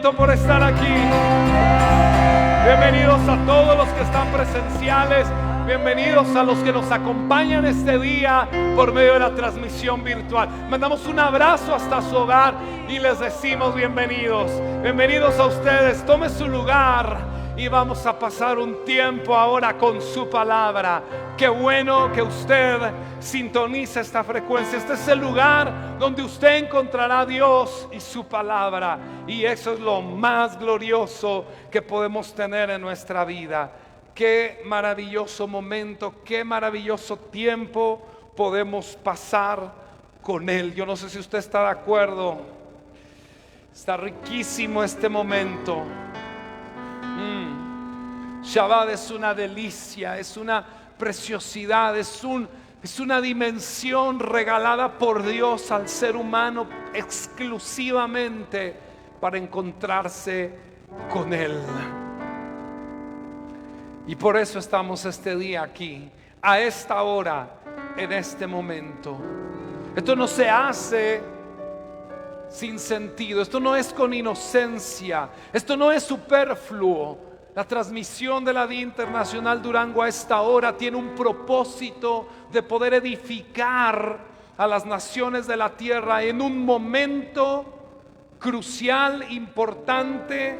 pronto por estar aquí. Bienvenidos a todos los que están presenciales. Bienvenidos a los que nos acompañan este día por medio de la transmisión virtual. Mandamos un abrazo hasta su hogar y les decimos bienvenidos. Bienvenidos a ustedes. Tome su lugar y vamos a pasar un tiempo ahora con su palabra. Qué bueno que usted sintoniza esta frecuencia. Este es el lugar donde usted encontrará a Dios y su palabra. Y eso es lo más glorioso que podemos tener en nuestra vida. Qué maravilloso momento, qué maravilloso tiempo podemos pasar con Él. Yo no sé si usted está de acuerdo. Está riquísimo este momento. Shabbat es una delicia, es una preciosidad, es una dimensión regalada por Dios al ser humano exclusivamente para encontrarse con Él. Y por eso estamos este día aquí, a esta hora, en este momento. Esto no se hace sin sentido, esto no es con inocencia, esto no es superfluo. La transmisión de la Día Internacional Durango a esta hora tiene un propósito de poder edificar a las naciones de la tierra en un momento crucial, importante,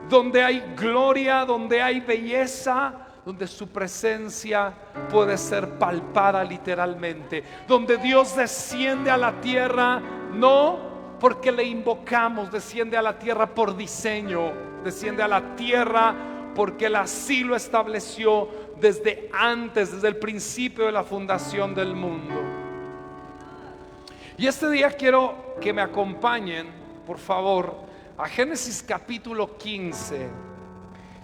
donde hay gloria, donde hay belleza, donde su presencia puede ser palpada literalmente, donde Dios desciende a la tierra, no porque le invocamos, desciende a la tierra por diseño, desciende a la tierra porque Él así lo estableció desde antes, desde el principio de la fundación del mundo. Y este día quiero que me acompañen, por favor, a Génesis capítulo 15.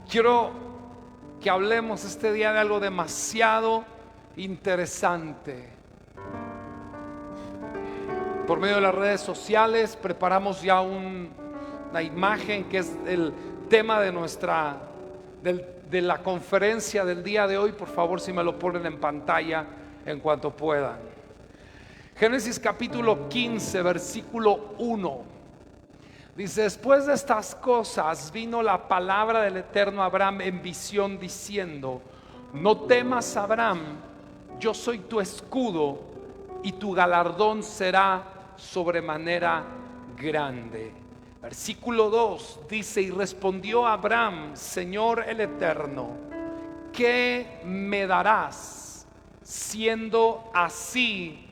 Quiero que hablemos este día de algo demasiado interesante. Por medio de las redes sociales preparamos ya una imagen que es el tema de de la conferencia del día de hoy. Por favor, si me lo ponen en pantalla en cuanto puedan. Génesis capítulo 15, versículo 1. Dice: después de estas cosas vino la palabra del Eterno a Abraham en visión diciendo: no temas, Abraham, yo soy tu escudo y tu galardón será sobremanera grande. Versículo 2 dice: y respondió Abraham: Señor el Eterno, ¿qué me darás siendo así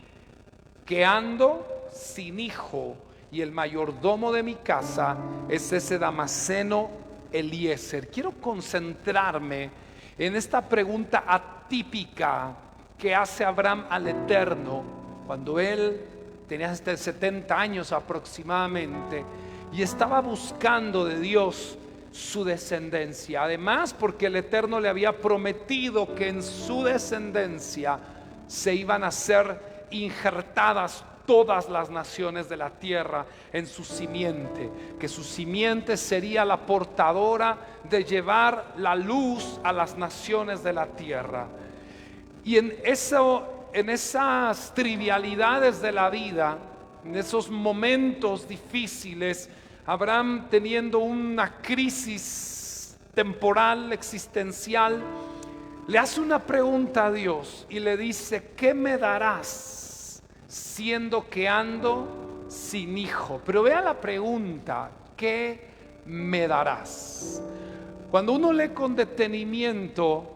que ando sin hijo? Y el mayordomo de mi casa es ese Damaseno Eliezer. Quiero concentrarme en esta pregunta atípica que hace Abraham al Eterno cuando él tenía 70 años aproximadamente y estaba buscando de Dios su descendencia. Además, porque el Eterno le había prometido que en su descendencia se iban a ser injertadas todas las naciones de la tierra en su simiente, que su simiente sería la portadora de llevar la luz a las naciones de la tierra. Y en esas trivialidades de la vida, en esos momentos difíciles, Abraham, teniendo una crisis temporal, existencial, le hace una pregunta a Dios y le dice: ¿qué me darás siendo que ando sin hijo? Pero vea la pregunta: ¿qué me darás? Cuando uno lee con detenimiento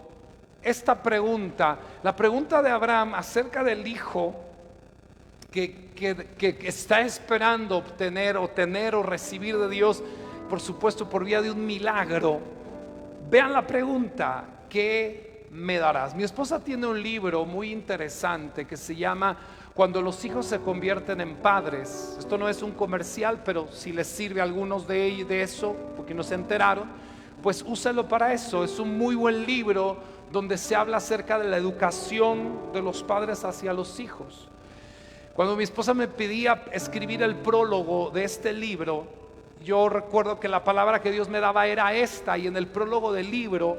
esta pregunta, la pregunta de Abraham acerca del hijo que está esperando obtener o tener o recibir de Dios, por supuesto por vía de un milagro. Vean la pregunta: ¿qué me darás? Mi esposa tiene un libro muy interesante que se llama Cuando los hijos se convierten en padres. Esto no es un comercial, pero si les sirve a algunos de eso, porque no se enteraron, pues úselo para eso. Es un muy buen libro donde se habla acerca de la educación de los padres hacia los hijos. Cuando mi esposa me pedía escribir el prólogo de este libro, yo recuerdo que la palabra que Dios me daba era esta, y en el prólogo del libro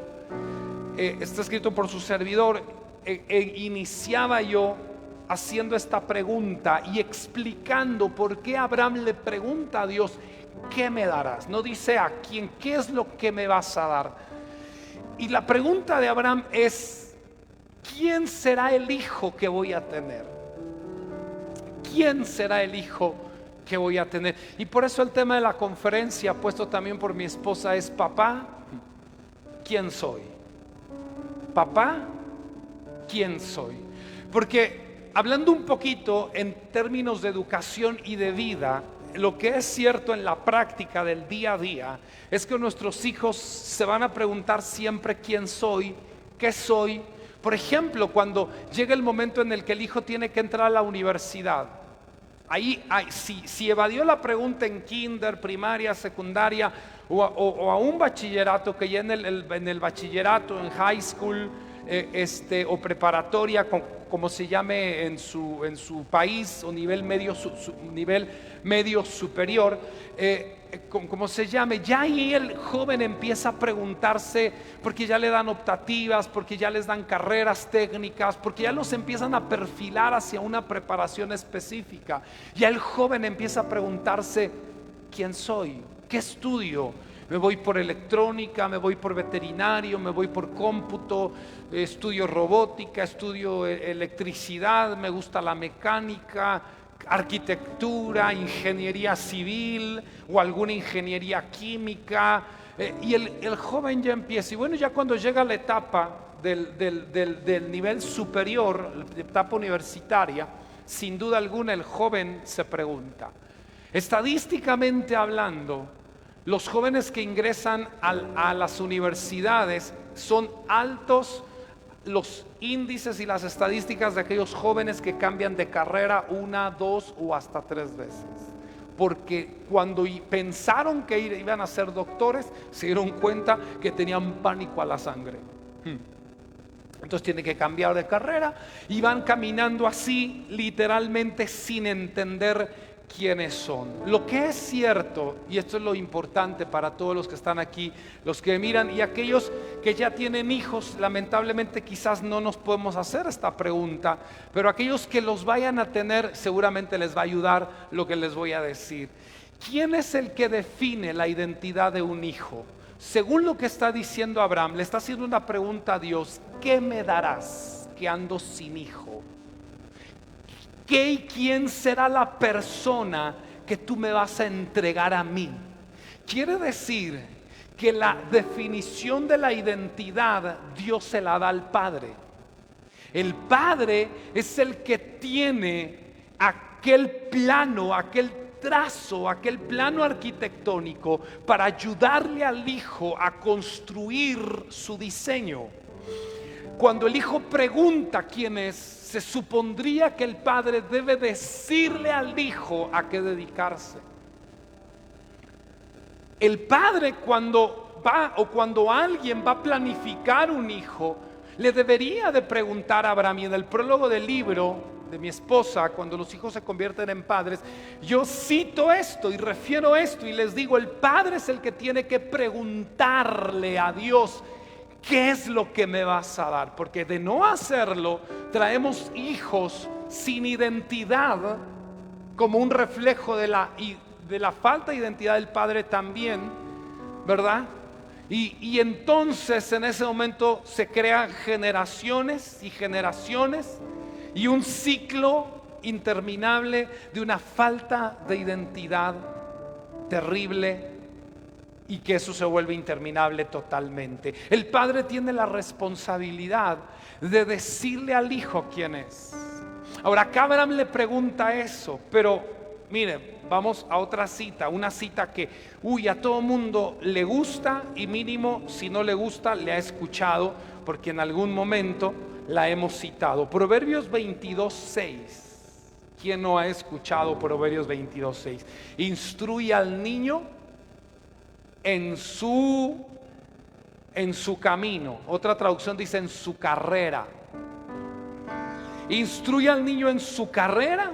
está escrito por su servidor, iniciaba yo haciendo esta pregunta y explicando por qué Abraham le pregunta a Dios, ¿qué me darás? No dice a quién, ¿qué es lo que me vas a dar? Y la pregunta de Abraham es, ¿quién será el hijo que voy a tener? ¿Quién será el hijo que voy a tener? Y por eso el tema de la conferencia, puesto también por mi esposa, es: papá, ¿quién soy? Papá, ¿quién soy? Porque hablando un poquito en términos de educación y de vida, lo que es cierto en la práctica del día a día es que nuestros hijos se van a preguntar siempre quién soy, qué soy. Por ejemplo, cuando llega el momento en el que el hijo tiene que entrar a la universidad, ahí si evadió la pregunta en kinder, primaria, secundaria o a un bachillerato, que ya en el bachillerato, en high school, o preparatoria, como se llame en su país, o nivel medio superior, como se llame, ya ahí el joven empieza a preguntarse, porque ya le dan optativas, porque ya les dan carreras técnicas, porque ya los empiezan a perfilar hacia una preparación específica. Ya el joven empieza a preguntarse: ¿quién soy? ¿Qué estudio? Me voy por electrónica, me voy por veterinario, me voy por cómputo, estudio robótica, estudio electricidad, me gusta la mecánica, arquitectura, ingeniería civil o alguna ingeniería química. Y el joven ya empieza. Y bueno, ya cuando llega la etapa del nivel superior, la etapa universitaria, sin duda alguna el joven se pregunta. Estadísticamente hablando, los jóvenes que ingresan a las universidades son altos los índices y las estadísticas de aquellos jóvenes que cambian de carrera 1, 2 o hasta 3 veces. Porque cuando pensaron que iban a ser doctores, se dieron cuenta que tenían pánico a la sangre. Entonces tienen que cambiar de carrera y van caminando así, literalmente sin entender quiénes son. Lo que es cierto, y esto es lo importante para todos los que están aquí, los que miran y aquellos que ya tienen hijos, lamentablemente quizás no nos podemos hacer esta pregunta, pero aquellos que los vayan a tener seguramente les va a ayudar lo que les voy a decir. ¿Quién es el que define la identidad de un hijo? Según lo que está diciendo Abraham, le está haciendo una pregunta a Dios: ¿qué me darás que ando sin hijo? ¿Qué y quién será la persona que tú me vas a entregar a mí? Quiere decir que la definición de la identidad Dios se la da al Padre. El Padre es el que tiene aquel plano, aquel trazo, aquel plano arquitectónico para ayudarle al hijo a construir su diseño. Cuando el hijo pregunta quién es, se supondría que el padre debe decirle al hijo a qué dedicarse. El padre, cuando va o cuando alguien va a planificar un hijo, le debería de preguntar a Abraham. Y en el prólogo del libro de mi esposa, cuando los hijos se convierten en padres, yo cito esto y refiero esto y les digo: el padre es el que tiene que preguntarle a Dios: ¿qué es lo que me vas a dar? Porque de no hacerlo, traemos hijos sin identidad, como un reflejo de la falta de identidad del padre también, ¿verdad? Y entonces en ese momento se crean generaciones y generaciones y un ciclo interminable de una falta de identidad terrible, y que eso se vuelve interminable totalmente. El padre tiene la responsabilidad de decirle al hijo quién es. Ahora acá Abraham le pregunta eso, pero mire, vamos a otra cita, una cita que a todo mundo le gusta, y mínimo si no le gusta le ha escuchado, porque en algún momento la hemos citado. Proverbios 22:6. ¿Quién no ha escuchado Proverbios 22:6? Instruye al niño en su camino. Otra traducción dice en su carrera. Instruye al niño en su carrera,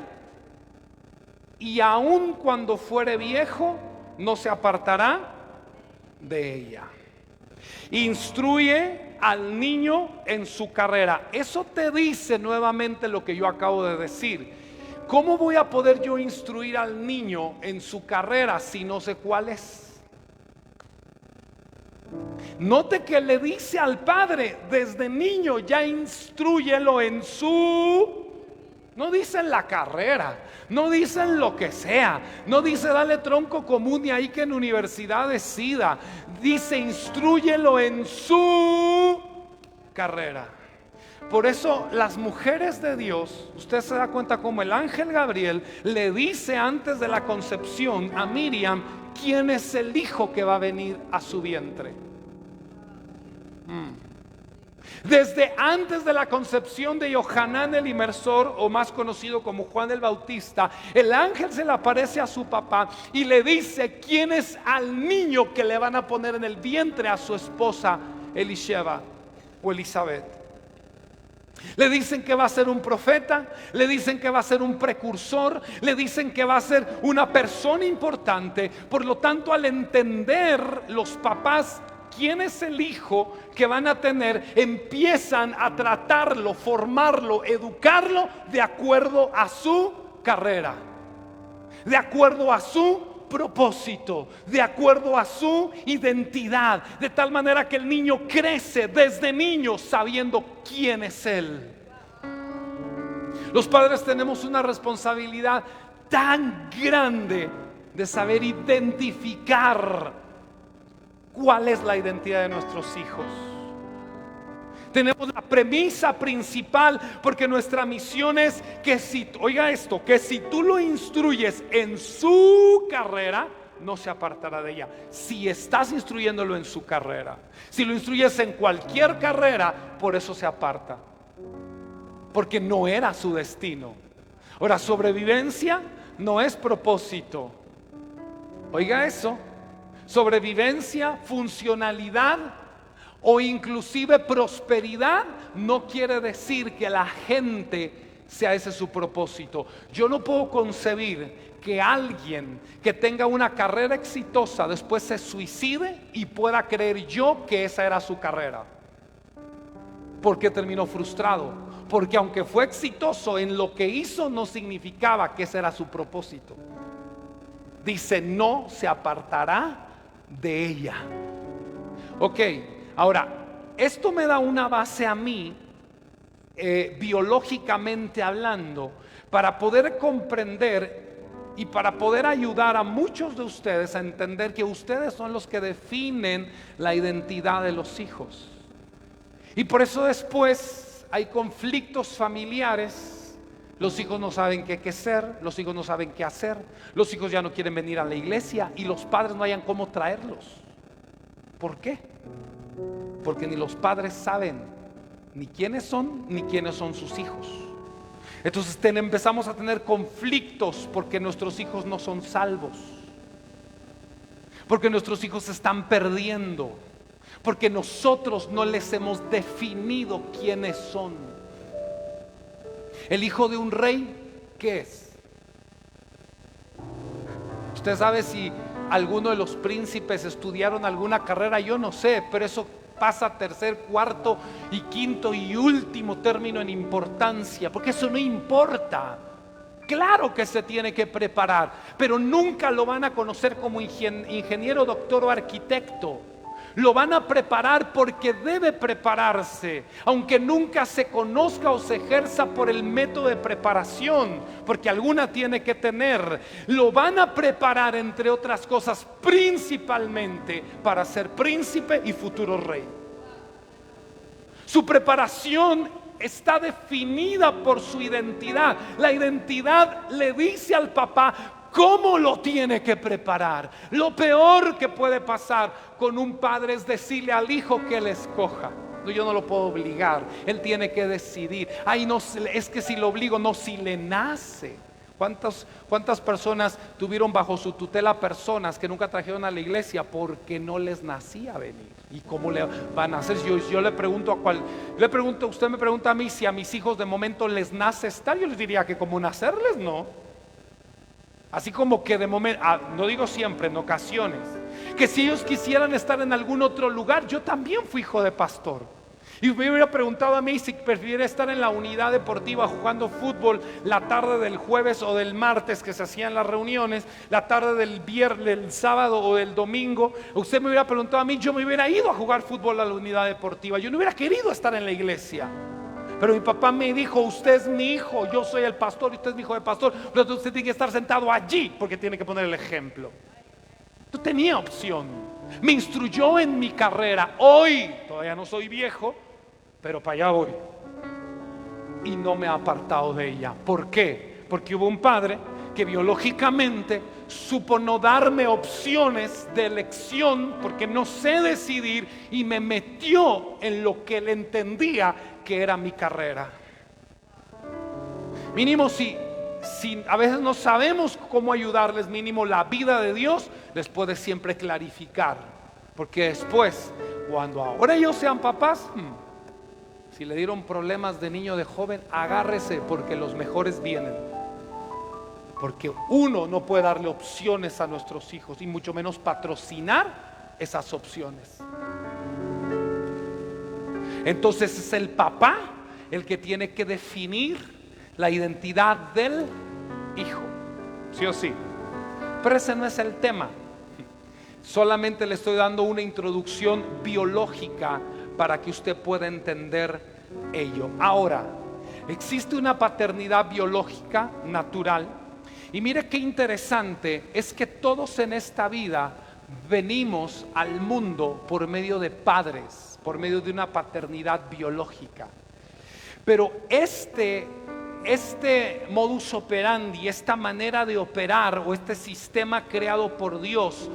y aun cuando fuere viejo no se apartará de ella. Instruye al niño en su carrera. Eso te dice nuevamente lo que yo acabo de decir. ¿Cómo voy a poder yo instruir al niño en su carrera si no sé cuál es? Note que le dice al padre desde niño, ya instrúyelo en su... No dice en la carrera, no dice en lo que sea, no dice dale tronco común y ahí que en universidad decida. Dice instrúyelo en su carrera. Por eso las mujeres de Dios, usted se da cuenta como el ángel Gabriel le dice antes de la concepción a Miriam quién es el hijo que va a venir a su vientre. Desde antes de la concepción de Yohanan el Inmersor, o más conocido como Juan el Bautista, el ángel se le aparece a su papá y le dice quién es al niño que le van a poner en el vientre a su esposa Elisheba o Elizabeth. Le dicen que va a ser un profeta, le dicen que va a ser un precursor, le dicen que va a ser una persona importante. Por lo tanto, al entender los papás quién es el hijo que van a tener, empiezan a tratarlo, formarlo, educarlo de acuerdo a su carrera, de acuerdo a su propósito, de acuerdo a su identidad, de tal manera que el niño crece desde niño sabiendo quién es él. Los padres tenemos una responsabilidad tan grande de saber identificar cuál es la identidad de nuestros hijos. Tenemos la premisa principal, porque nuestra misión es que si, oiga esto, que si tú lo instruyes en su carrera, no se apartará de ella. Si estás instruyéndolo en su carrera, si lo instruyes en cualquier carrera, por eso se aparta, porque no era su destino. Ahora, sobrevivencia no es propósito. Oiga eso. Sobrevivencia, funcionalidad o inclusive prosperidad no quiere decir que la gente sea ese su propósito. Yo no puedo concebir que alguien que tenga una carrera exitosa después se suicide y pueda creer yo que esa era su carrera, porque terminó frustrado, porque aunque fue exitoso en lo que hizo, no significaba que ese era su propósito. Dice, no se apartará de ella. Ok, ahora esto me da una base a mí, biológicamente hablando, para poder comprender y para poder ayudar a muchos de ustedes a entender que ustedes son los que definen la identidad de los hijos. Y por eso después hay conflictos familiares. Los hijos no saben qué ser, los hijos no saben qué hacer, los hijos ya no quieren venir a la iglesia y los padres no hayan cómo traerlos. ¿Por qué? Porque ni los padres saben ni quiénes son sus hijos. Entonces empezamos a tener conflictos porque nuestros hijos no son salvos, porque nuestros hijos se están perdiendo, porque nosotros no les hemos definido quiénes son. El hijo de un rey, ¿qué es? Usted sabe si alguno de los príncipes estudiaron alguna carrera, yo no sé, pero eso pasa a tercer, cuarto y quinto y último término en importancia, porque eso no importa. Claro que se tiene que preparar, pero nunca lo van a conocer como ingeniero, doctor o arquitecto. Lo van a preparar porque debe prepararse, aunque nunca se conozca o se ejerza por el método de preparación, porque alguna tiene que tener. Lo van a preparar, entre otras cosas, principalmente para ser príncipe y futuro rey. Su preparación está definida por su identidad. La identidad le dice al papá cómo lo tiene que preparar. Lo peor que puede pasar con un padre es decirle al hijo que él escoja. No, yo no lo puedo obligar, él tiene que decidir. Ay, no, es que si lo obligo, no, si le nace. ¿Cuántas personas tuvieron bajo su tutela personas que nunca trajeron a la iglesia porque no les nacía venir? ¿Y cómo le van a hacer? Yo le pregunto usted me pregunta a mí si a mis hijos de momento les nace estar. Yo les diría que como nacerles, no. Así como que de momento, no digo siempre, en ocasiones, que si ellos quisieran estar en algún otro lugar. Yo también fui hijo de pastor, Y me hubiera preguntado a mí si prefiere estar en la unidad deportiva jugando fútbol la tarde del jueves o del martes que se hacían las reuniones, la tarde del viernes, del sábado o del domingo. Usted me hubiera preguntado a mí, yo me hubiera ido a jugar fútbol a la unidad deportiva. Yo no hubiera querido estar en la iglesia. Pero mi papá me dijo, usted es mi hijo, yo soy el pastor y usted es mi hijo de pastor. Pero usted tiene que estar sentado allí porque tiene que poner el ejemplo. No tenía opción. Me instruyó en mi carrera. Hoy todavía no soy viejo, pero para allá voy. Y no me ha apartado de ella. ¿Por qué? Porque hubo un padre que biológicamente supo no darme opciones de elección porque no sé decidir, y me metió en lo que él entendía que era mi carrera. Mínimo si a veces no sabemos cómo ayudarles, mínimo la vida de Dios les puede siempre clarificar. Porque después, cuando ahora ellos sean papás, si le dieron problemas de niño, de joven, agárrese porque los mejores vienen. Porque uno no puede darle opciones a nuestros hijos y mucho menos patrocinar esas opciones. Entonces es el papá el que tiene que definir la identidad del hijo, sí o sí. Pero ese no es el tema. Solamente le estoy dando una introducción biológica para que usted pueda entender ello. Ahora, existe una paternidad biológica natural. Y mire qué interesante es que todos en esta vida venimos al mundo por medio de padres, por medio de una paternidad biológica. Pero este modus operandi, esta manera de operar o este sistema creado por Dios,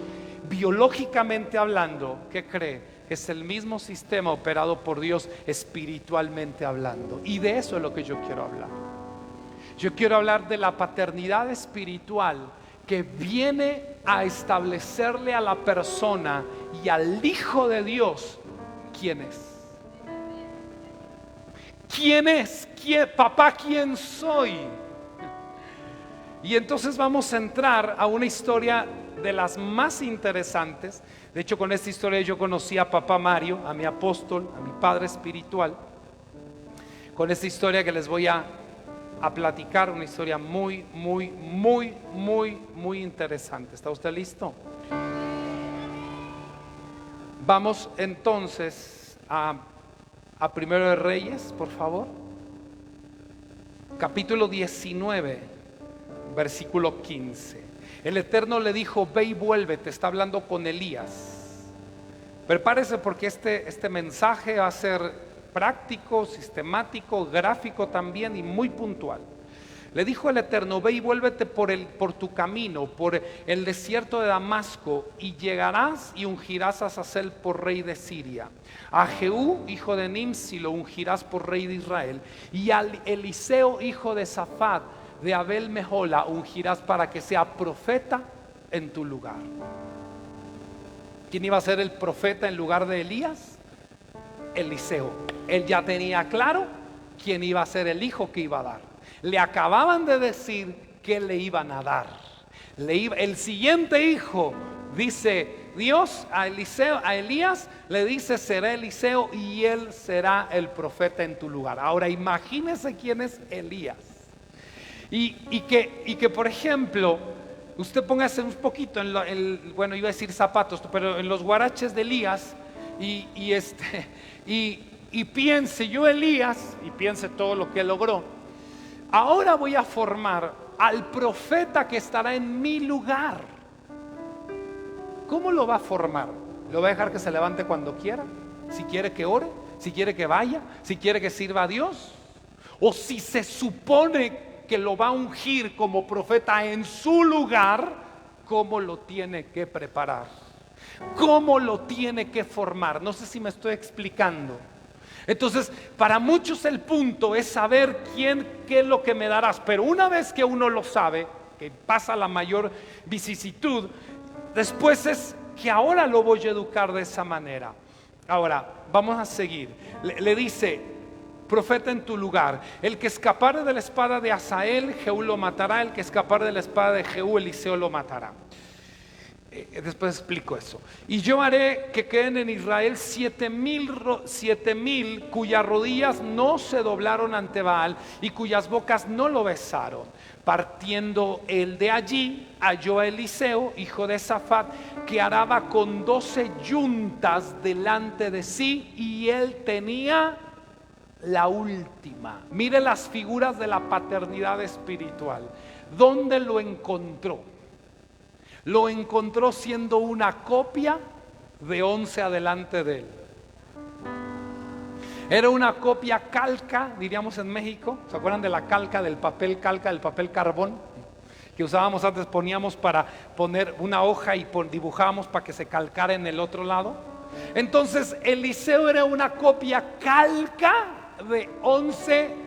biológicamente hablando, ¿qué cree? Es el mismo sistema operado por Dios espiritualmente hablando. Y de eso es lo que yo quiero hablar. Yo quiero hablar de la paternidad espiritual que viene a establecerle a la persona y al Hijo de Dios quién es. ¿Quién es? Papá, ¿quién soy? Y entonces vamos a entrar a una historia de las más interesantes. De hecho, con esta historia yo conocí a papá Mario, a mi apóstol, a mi padre espiritual. Con esta historia que les voy a platicar, una historia muy interesante. ¿Está usted listo? Vamos entonces a Primero de Reyes, por favor. Capítulo 19, versículo 15. El Eterno le dijo, ve y vuélvete. Está hablando con Elías. Prepárese porque este mensaje va a ser práctico, sistemático, gráfico también y muy puntual. Le dijo el Eterno, ve y vuélvete por tu camino, por el desierto de Damasco, y llegarás y ungirás a Hazael por rey de Siria. A Jehú, hijo de Nimsi, lo ungirás por rey de Israel. Y al Eliseo, hijo de Safat, de Abel Mehola, ungirás para que sea profeta en tu lugar. ¿Quién iba a ser el profeta en lugar de Elías? Eliseo. Él ya tenía claro quién iba a ser el hijo que iba a dar. Le acababan de decir que le iban a dar. El siguiente hijo, dice Dios a Elías, le dice, será Eliseo y él será el profeta en tu lugar. Ahora imagínese quién es Elías. Y que por ejemplo, usted póngase un poquito bueno, iba a decir zapatos, pero en los guaraches de Elías y piense yo Elías, y piense todo lo que logró. Ahora voy a formar al profeta que estará en mi lugar. ¿Cómo lo va a formar? ¿Lo va a dejar que se levante cuando quiera? Si quiere que ore, si quiere que vaya, si quiere que sirva a Dios, o si se supone que lo va a ungir como profeta en su lugar, ¿cómo lo tiene que preparar? ¿Cómo lo tiene que formar? No sé si me estoy explicando. Entonces, para muchos el punto es saber qué es lo que me darás. Pero una vez que uno lo sabe, que pasa la mayor vicisitud, después es que ahora lo voy a educar de esa manera. Ahora, vamos a seguir. Le dice, profeta en tu lugar. El que escapare de la espada de Hazael, Jehú lo matará. El que escapare de la espada de Jehú, Eliseo lo matará. Después explico eso. Y yo haré que queden en Israel 7,000 cuyas rodillas no se doblaron ante Baal y cuyas bocas no lo besaron. Partiendo él de allí, halló a Eliseo, hijo de Safat, que araba con 12 yuntas delante de sí, y él tenía la última. Mire las figuras de la paternidad espiritual. ¿Dónde lo encontró? Lo encontró siendo una copia de 11 adelante de él. Era una copia calca, diríamos en México. ¿Se acuerdan de la calca, del papel carbón? Que usábamos antes, poníamos para poner una hoja y dibujábamos para que se calcara en el otro lado. Entonces Eliseo era una copia calca de 11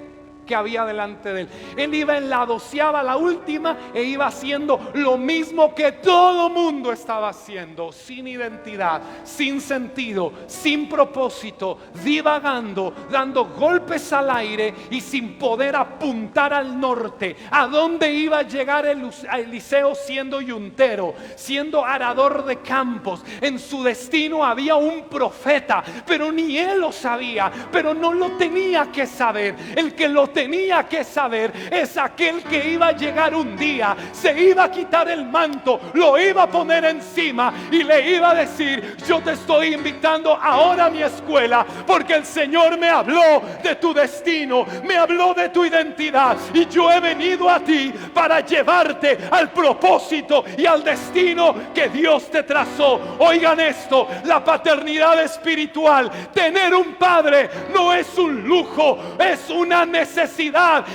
que había delante de él. Él iba en la 12ª, la última, e iba haciendo lo mismo que todo mundo estaba haciendo, sin identidad, sin sentido, sin propósito, divagando, dando golpes al aire y sin poder apuntar al norte. ¿A dónde iba a llegar Eliseo siendo yuntero, siendo arador de campos? En su destino había un profeta, pero ni él lo sabía, pero no lo tenía que saber. El que lo tenía que saber es aquel que iba a llegar un día, se iba a quitar el manto, lo iba a poner encima y le iba a decir: yo te estoy invitando ahora a mi escuela, porque el Señor me habló de tu destino, me habló de tu identidad, y yo he venido a ti para llevarte al propósito y al destino que Dios te trazó. Oigan esto: la paternidad espiritual, tener un padre, no es un lujo, es una necesidad,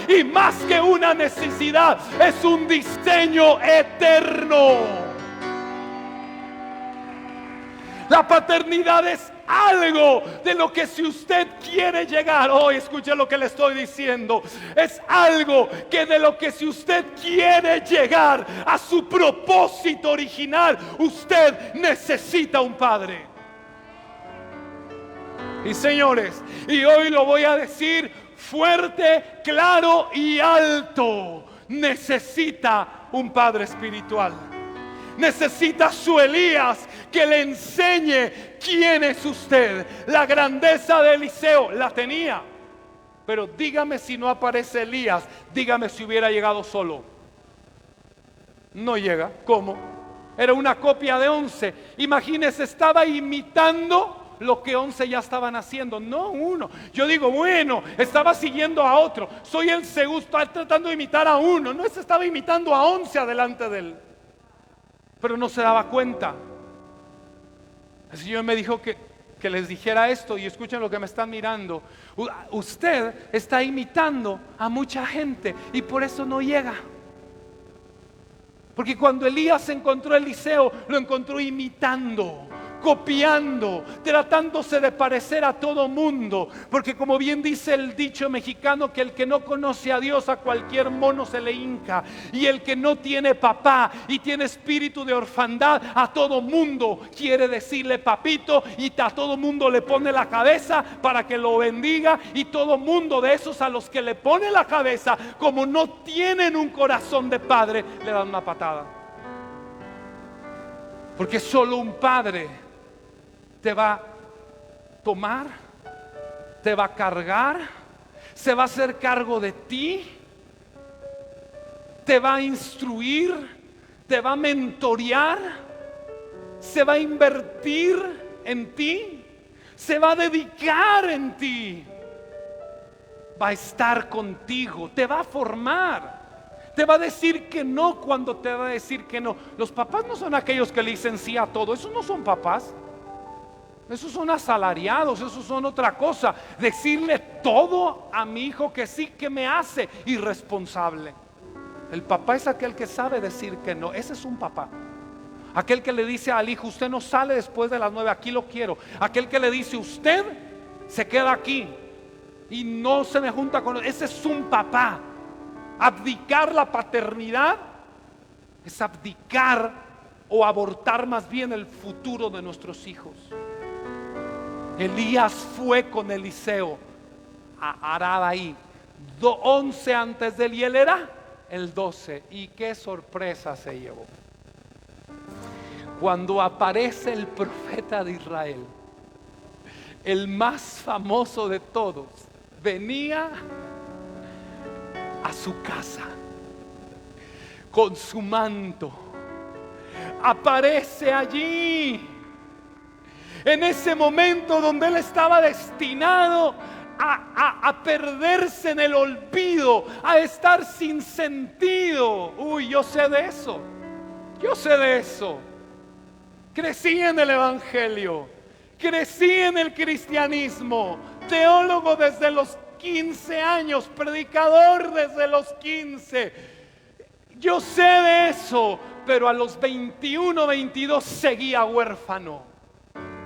y más que una necesidad, es un diseño eterno. La paternidad es algo de lo que, si usted quiere llegar hoy, escuche lo que le estoy diciendo, es algo que de lo que, si usted quiere llegar a su propósito original, usted necesita un padre. Y señores, y hoy lo voy a decir fuerte, claro y alto: necesita un padre espiritual. Necesita su Elías que le enseñe quién es usted. La grandeza de Eliseo la tenía, pero dígame si no aparece Elías, dígame si hubiera llegado solo. No llega. ¿Cómo? Era una copia de 11. Imagínese, estaba imitando lo que 11 ya estaban haciendo, no uno. Yo digo, bueno, estaba siguiendo a otro, soy el segundo, está tratando de imitar a uno. No, se estaba imitando a 11 adelante de él, pero no se daba cuenta. El Señor me dijo que les dijera esto, y escuchen lo que me están mirando: usted está imitando a mucha gente y por eso no llega. Porque cuando Elías encontró a Eliseo, lo encontró imitando, copiando, tratándose de parecer a todo mundo. Porque como bien dice el dicho mexicano, que el que no conoce a Dios, a cualquier mono se le hinca. Y el que no tiene papá y tiene espíritu de orfandad, a todo mundo quiere decirle papito, y a todo mundo le pone la cabeza para que lo bendiga. Y todo mundo de esos a los que le pone la cabeza, como no tienen un corazón de padre, le dan una patada. Porque solo un padre te va a tomar, te va a cargar, se va a hacer cargo de ti, te va a instruir, te va a mentorear, se va a invertir en ti, se va a dedicar en ti, va a estar contigo, te va a formar. Te va a decir que no cuando te va a decir que no. Los papás no son aquellos que le dicen sí a todo. Esos no son papás. Esos son asalariados, esos son otra cosa. Decirle todo a mi hijo que sí, que me hace irresponsable. El papá es aquel que sabe decir que no. Ese es un papá. Aquel que le dice al hijo: usted no sale después de las 9, aquí lo quiero. Aquel que le dice: usted se queda aquí y no se me junta con él. Ese es un papá. Abdicar la paternidad es abdicar o abortar más bien el futuro de nuestros hijos. Elías fue con Eliseo a Arad ahí, 11 antes de él, y él era el 12. Y qué sorpresa se llevó cuando aparece el profeta de Israel, el más famoso de todos, venía a su casa con su manto. Aparece allí, en ese momento donde él estaba destinado a perderse en el olvido, a estar sin sentido. Uy, yo sé de eso. Yo sé de eso. Crecí en el evangelio, crecí en el cristianismo, teólogo desde los 15 años, predicador desde los 15. Yo sé de eso, pero a los 21, 22 seguía huérfano,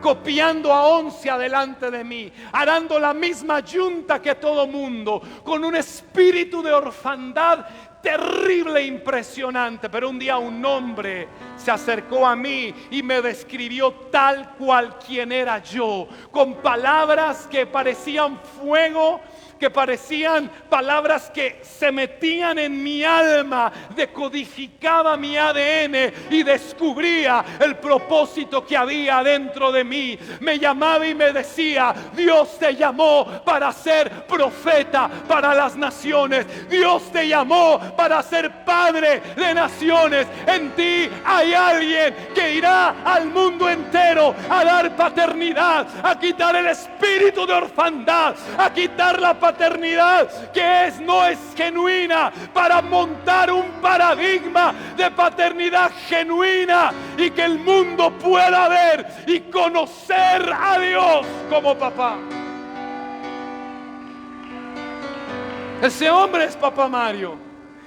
copiando a 11 adelante de mí, arando la misma yunta que todo mundo, con un espíritu de orfandad terrible e impresionante. Pero un día un hombre se acercó a mí y me describió tal cual quien era yo, con palabras que parecían fuego, que parecían palabras que se metían en mi alma, decodificaba mi ADN y descubría el propósito que había dentro de mí. Me llamaba y me decía: Dios te llamó para ser profeta para las naciones. Dios te llamó para ser padre de naciones. En ti hay alguien que irá al mundo entero a dar paternidad, a quitar el espíritu de orfandad, a quitar la paternidad que no es genuina, para montar un paradigma de paternidad genuina y que el mundo pueda ver y conocer a Dios como papá. Ese hombre es Papá Mario.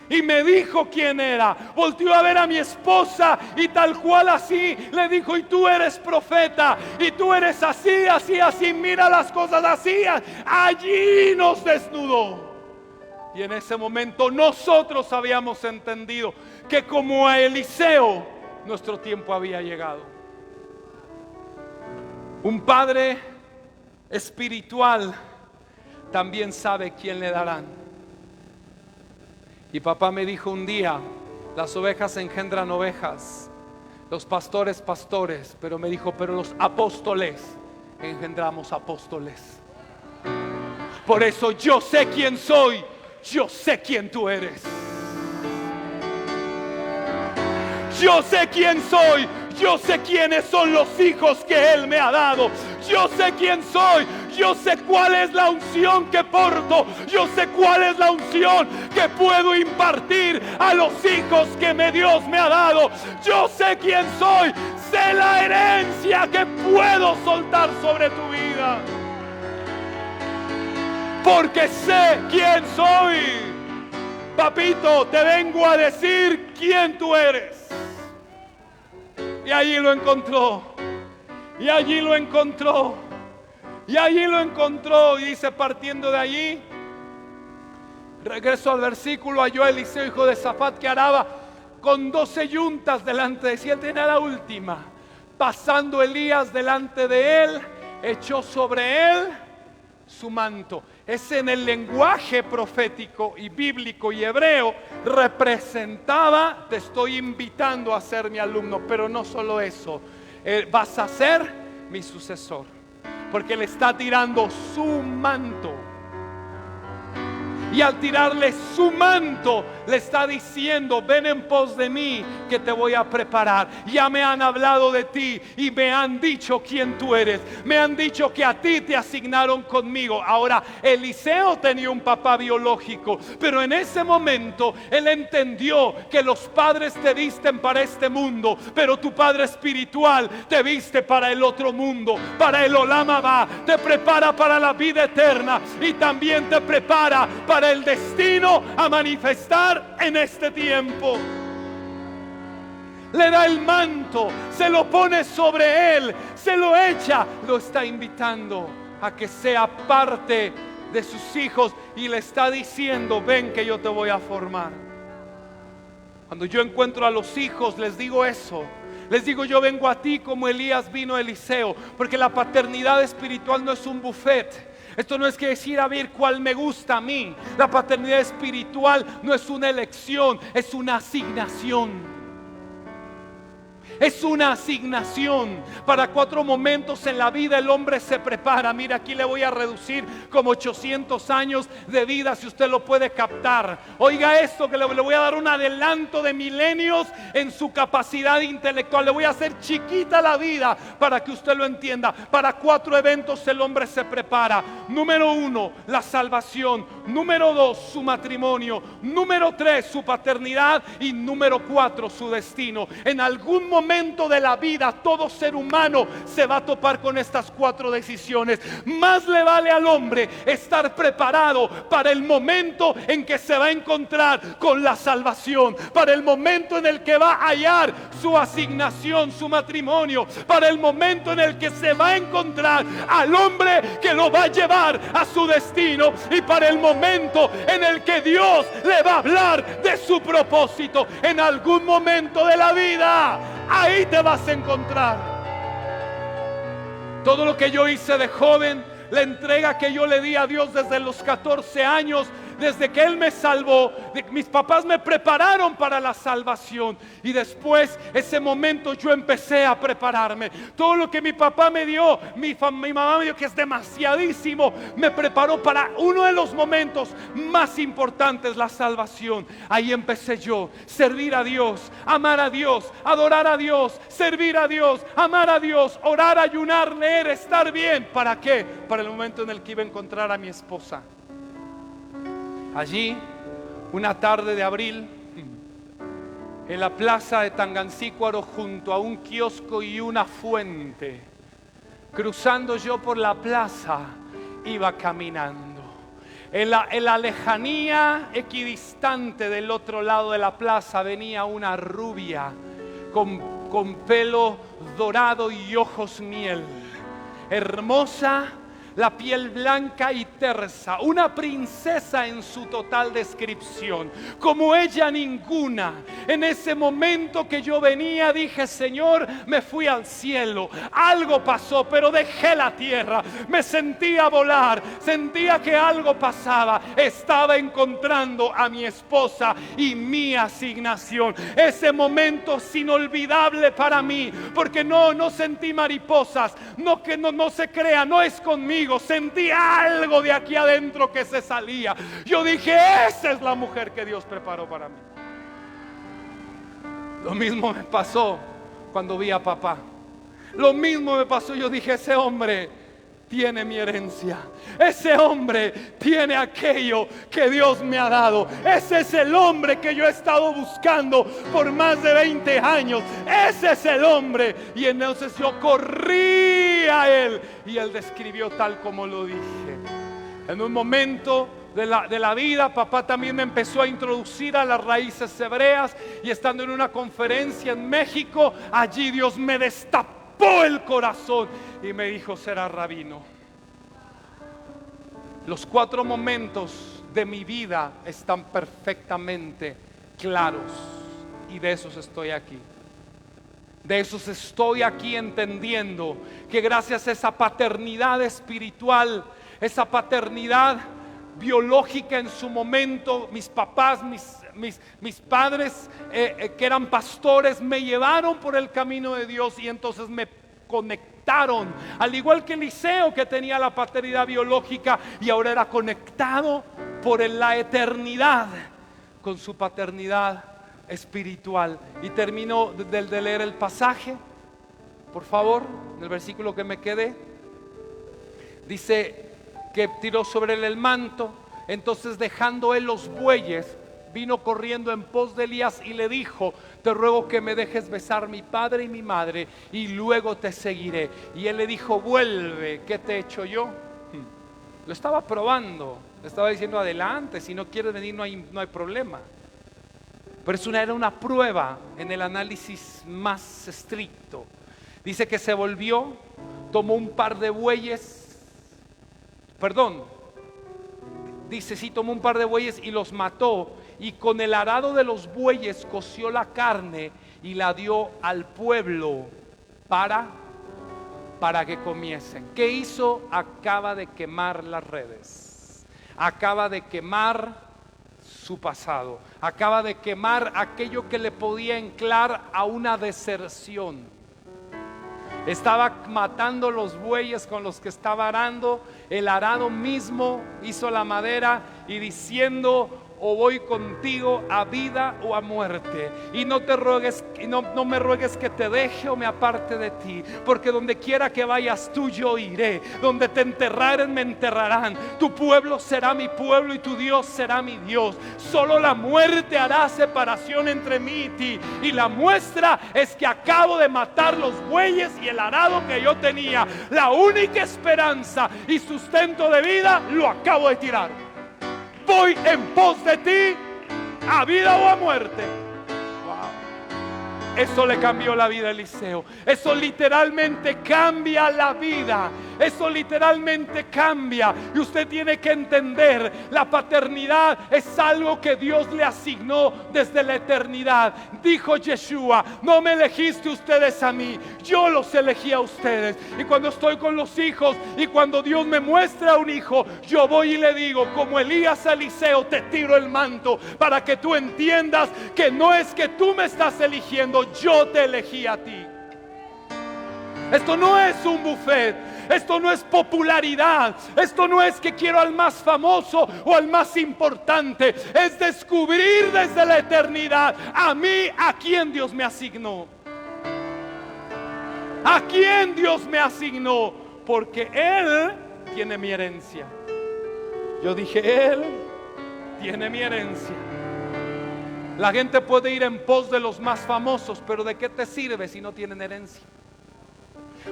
Y me dijo quién era. Volteó a ver a mi esposa y tal cual así le dijo: y tú eres profeta, y tú eres así, así, así, mira las cosas así. Allí nos desnudó. Y en ese momento nosotros habíamos entendido que como a Eliseo, nuestro tiempo había llegado. Un padre espiritual también sabe quién le darán. Y papá me dijo un día: las ovejas engendran ovejas, los pastores pastores. Pero me dijo: pero los apóstoles engendramos apóstoles. Por eso yo sé quién soy, yo sé quién tú eres. Yo sé quién soy, yo sé quiénes son los hijos que Él me ha dado. Yo sé quién soy, yo sé cuál es la unción que porto, yo sé cuál es la unción que puedo impartir a los hijos que Dios me ha dado. Yo sé quién soy, sé la herencia que puedo soltar sobre tu vida, porque sé quién soy. Papito, te vengo a decir quién tú eres. Y allí lo encontró. Y allí lo encontró. Y allí lo encontró. Y dice, partiendo de allí, regreso al versículo, halló a Eliseo, hijo de Safat, que araba con 12 yuntas delante de sí. Él tenía la última. Pasando Elías delante de él, echó sobre él su manto. Es en el lenguaje profético y bíblico y hebreo, representaba: te estoy invitando a ser mi alumno. Pero no solo eso, vas a ser mi sucesor, porque le está tirando su manto. Y al tirarle su manto, le está diciendo: ven en pos de mí, que te voy a preparar. Ya me han hablado de ti y me han dicho quién tú eres. Me han dicho que a ti te asignaron conmigo. Ahora, Eliseo tenía un papá biológico, pero en ese momento él entendió que los padres te visten para este mundo, pero tu padre espiritual te viste para el otro mundo, para el Olam Abba. Te prepara para la vida eterna y también te prepara para el destino a manifestar en este tiempo. Le da el manto, se lo pone sobre él, se lo echa, lo está invitando a que sea parte de sus hijos y le está diciendo: ven que yo te voy a formar. Cuando yo encuentro a los hijos, les digo eso. Les digo: yo vengo a ti como Elías vino a Eliseo, porque la paternidad espiritual no es un buffet. Esto no es que decir a ver cuál me gusta a mí. La paternidad espiritual no es una elección, es una asignación. Es una asignación. Para 4 momentos en la vida el hombre se prepara. Mira, aquí le voy a reducir como 800 años de vida, si usted lo puede captar. Oiga esto, que le voy a dar un adelanto de milenios en su capacidad intelectual. Le voy a hacer chiquita la vida para que usted lo entienda. Para 4 eventos el hombre se prepara. Número 1, la salvación. Número 2, su matrimonio. Número 3, su paternidad. Y número 4, su destino. En algún momento de la vida todo ser humano se va a topar con estas 4 decisiones. Más le vale al hombre estar preparado para el momento en que se va a encontrar con la salvación, para el momento en el que va a hallar su asignación, su matrimonio, para el momento en el que se va a encontrar al hombre que lo va a llevar a su destino, y para el momento en el que Dios le va a hablar de su propósito. En algún momento de la vida ahí te vas a encontrar. Todo lo que yo hice de joven, la entrega que yo le di a Dios desde los 14 años, desde que Él me salvó, mis papás me prepararon para la salvación. Y después, ese momento yo empecé a prepararme. Todo lo que mi papá me dio, mi mamá me dio, que es demasiadísimo, me preparó para uno de los momentos más importantes, la salvación. Ahí empecé yo, servir a Dios, amar a Dios, adorar a Dios, servir a Dios, amar a Dios, orar, ayunar, leer, estar bien. ¿Para qué? Para el momento en el que iba a encontrar a mi esposa. Allí, una tarde de abril, en la plaza de Tangancícuaro, junto a un kiosco y una fuente, cruzando yo por la plaza, iba caminando. En la lejanía equidistante del otro lado de la plaza venía una rubia con pelo dorado y ojos miel, hermosa, la piel blanca y tersa, una princesa en su total descripción, como ella ninguna. En ese momento que yo venía, dije: Señor, me fui al cielo. Algo pasó, pero dejé la tierra. Me sentía volar, sentía que algo pasaba. Estaba encontrando a mi esposa y mi asignación. Ese momento es inolvidable para mí, porque no sentí mariposas. No se crea, no es conmigo. Sentí algo de aquí adentro que se salía. Yo dije: esa es la mujer que Dios preparó para mí. Lo mismo me pasó cuando vi a papá. Lo mismo me pasó. Yo dije: ese hombre tiene mi herencia. Ese hombre tiene aquello que Dios me ha dado. Ese es el hombre que yo he estado buscando por más de 20 años. Ese es el hombre. Y entonces yo corrí a él, y él describió tal como lo dije. En un momento de la vida, papá también me empezó a introducir a las raíces hebreas, y estando en una conferencia en México, allí Dios me destapó el corazón y me dijo: será rabino. Los 4 momentos de mi vida están perfectamente claros, y de esos estoy aquí. De esos estoy aquí, entendiendo que gracias a esa paternidad espiritual, esa paternidad biológica en su momento, mis papás, mis padres que eran pastores, me llevaron por el camino de Dios, y entonces me conectaron, al igual que Eliseo, que tenía la paternidad biológica y ahora era conectado por la eternidad con su paternidad espiritual. Y termino de leer el pasaje, por favor, del versículo que me quedé. Dice que tiró sobre él el manto. Entonces, dejando él los bueyes, vino corriendo en pos de Elías y le dijo: te ruego que me dejes besar mi padre y mi madre, y luego te seguiré. Y él le dijo: vuelve, ¿qué te he hecho yo? Lo estaba probando, le estaba diciendo: adelante, si no quieres venir no hay problema. Pero era una prueba en el análisis más estricto. Dice que se volvió, tomó un par de bueyes, tomó un par de bueyes y los mató, y con el arado de los bueyes coció la carne y la dio al pueblo para que comiesen. ¿Qué hizo? Acaba de quemar las redes, acaba de quemar su pasado. Acaba de quemar aquello que le podía anclar a una deserción. Estaba matando los bueyes con los que estaba arando. El arado mismo hizo la madera y diciendo: o voy contigo a vida o a muerte, y no te ruegues, no me ruegues que te deje o me aparte de ti, porque donde quiera que vayas tú, yo iré. Donde te enterraren, me enterrarán. Tu pueblo será mi pueblo y tu Dios será mi Dios. Solo la muerte hará separación entre mí y ti, y la muestra es que acabo de matar los bueyes y el arado que yo tenía. La única esperanza y sustento de vida lo acabo de tirar. Voy en pos de ti a vida o a muerte. Wow. Eso le cambió la vida a Eliseo. Eso literalmente cambia la vida. Eso literalmente cambia. Y usted tiene que entender: la paternidad es algo que Dios le asignó desde la eternidad. Dijo Yeshua: no me elegiste ustedes a mí, yo los elegí a ustedes. Y cuando estoy con los hijos y cuando Dios me muestra un hijo, yo voy y le digo, como Elías a Eliseo: te tiro el manto para que tú entiendas que no es que tú me estás eligiendo, yo te elegí a ti. Esto no es un buffet. Esto no es popularidad. Esto no es que quiero al más famoso o al más importante. Es descubrir desde la eternidad a mí, a quién Dios me asignó. A quién Dios me asignó. Porque Él tiene mi herencia. Yo dije: Él tiene mi herencia. La gente puede ir en pos de los más famosos, pero ¿de qué te sirve si no tienen herencia?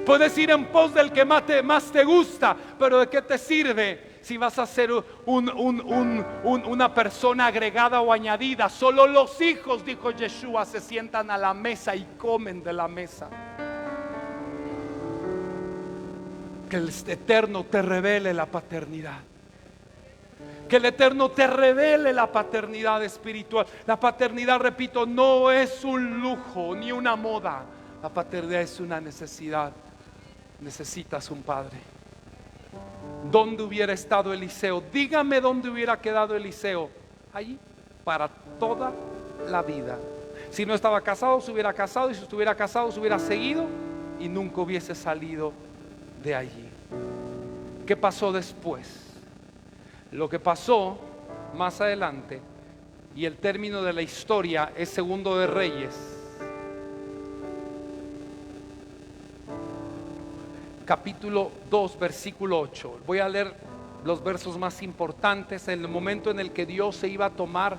Puedes ir en pos del que más te gusta, pero ¿de qué te sirve si vas a ser una persona agregada o añadida? Solo los hijos, dijo Yeshua, se sientan a la mesa y comen de la mesa. Que el Eterno te revele la paternidad. Que el Eterno te revele la paternidad espiritual. La paternidad, repito, no es un lujo ni una moda. La paternidad es una necesidad. Necesitas un padre. ¿Dónde hubiera estado Eliseo? Dígame dónde hubiera quedado Eliseo. Allí, para toda la vida. Si no estaba casado, se hubiera casado. Y si estuviera casado, se hubiera seguido y nunca hubiese salido de allí. ¿Qué pasó después? Lo que pasó más adelante, y el término de la historia, es Segundo de Reyes, capítulo 2, versículo 8. Voy a leer los versos más importantes. En el momento en el que Dios se iba a tomar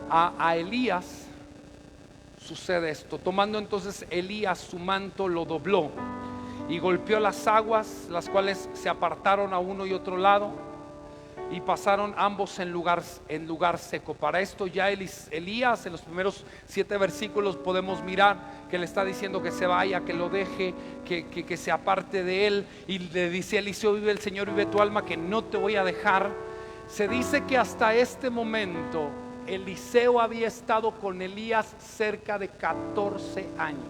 a Elías, sucede esto. Tomando entonces Elías su manto, lo dobló y golpeó las aguas, las cuales se apartaron a uno y otro lado, y pasaron ambos en lugar seco. Para esto ya Elías, en los primeros 7 versículos podemos mirar que le está diciendo que se vaya, que lo deje, que se aparte de él. Y le dice a Eliseo: vive el Señor, vive tu alma, que no te voy a dejar. Se dice que hasta este momento Eliseo había estado con Elías cerca de 14 años,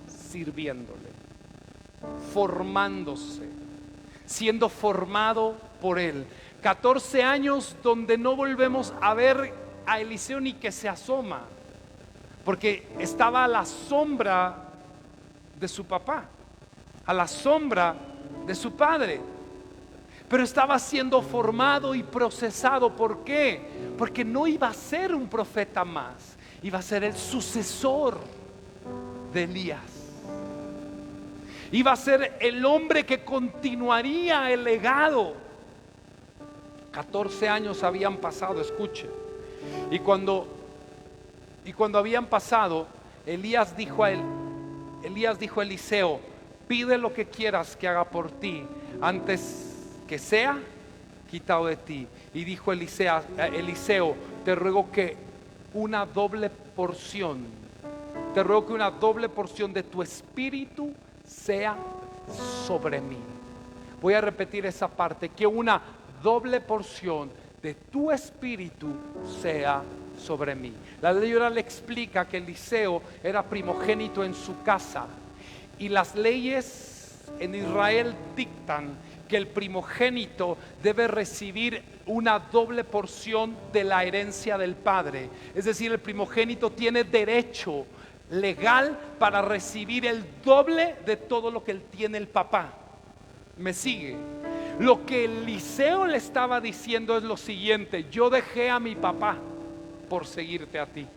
sirviéndole, formándose, siendo formado por él. 14 años donde no volvemos a ver a Eliseo ni que se asoma, porque estaba a la sombra de su papá, a la sombra de su padre, pero estaba siendo formado y procesado. ¿Por qué? Porque no iba a ser un profeta más, iba a ser el sucesor de Elías. Iba a ser el hombre que continuaría el legado. 14 años habían pasado, escuche. Y cuando habían pasado, Elías dijo a Eliseo: pide lo que quieras que haga por ti antes que sea quitado de ti. Y dijo Eliseo: te ruego que una doble porción de tu espíritu sea sobre mí. Voy a repetir esa parte: que una doble porción de tu espíritu sea sobre mí. La ley oral le explica que Eliseo era primogénito en su casa, y las leyes en Israel dictan que el primogénito debe recibir una doble porción de la herencia del padre. Es decir, el primogénito tiene derecho legal para recibir el doble de todo lo que él tiene el papá. ¿Me sigue? Lo que Eliseo le estaba diciendo es lo siguiente: yo dejé a mi papá por seguirte a ti.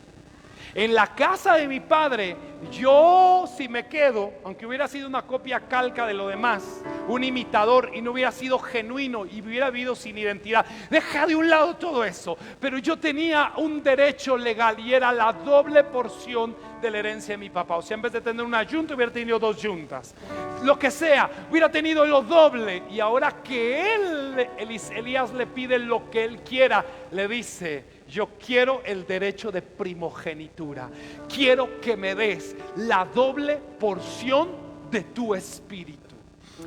En la casa de mi padre, yo si me quedo, aunque hubiera sido una copia calca de lo demás, un imitador, y no hubiera sido genuino y hubiera vivido sin identidad, deja de un lado todo eso, pero yo tenía un derecho legal y era la doble porción de la herencia de mi papá. O sea, en vez de tener una yunta, hubiera tenido dos yuntas, lo que sea, hubiera tenido lo doble. Y ahora que Elías le pide lo que él quiera, le dice: yo quiero el derecho de primogenitura, quiero que me des la doble porción de tu espíritu.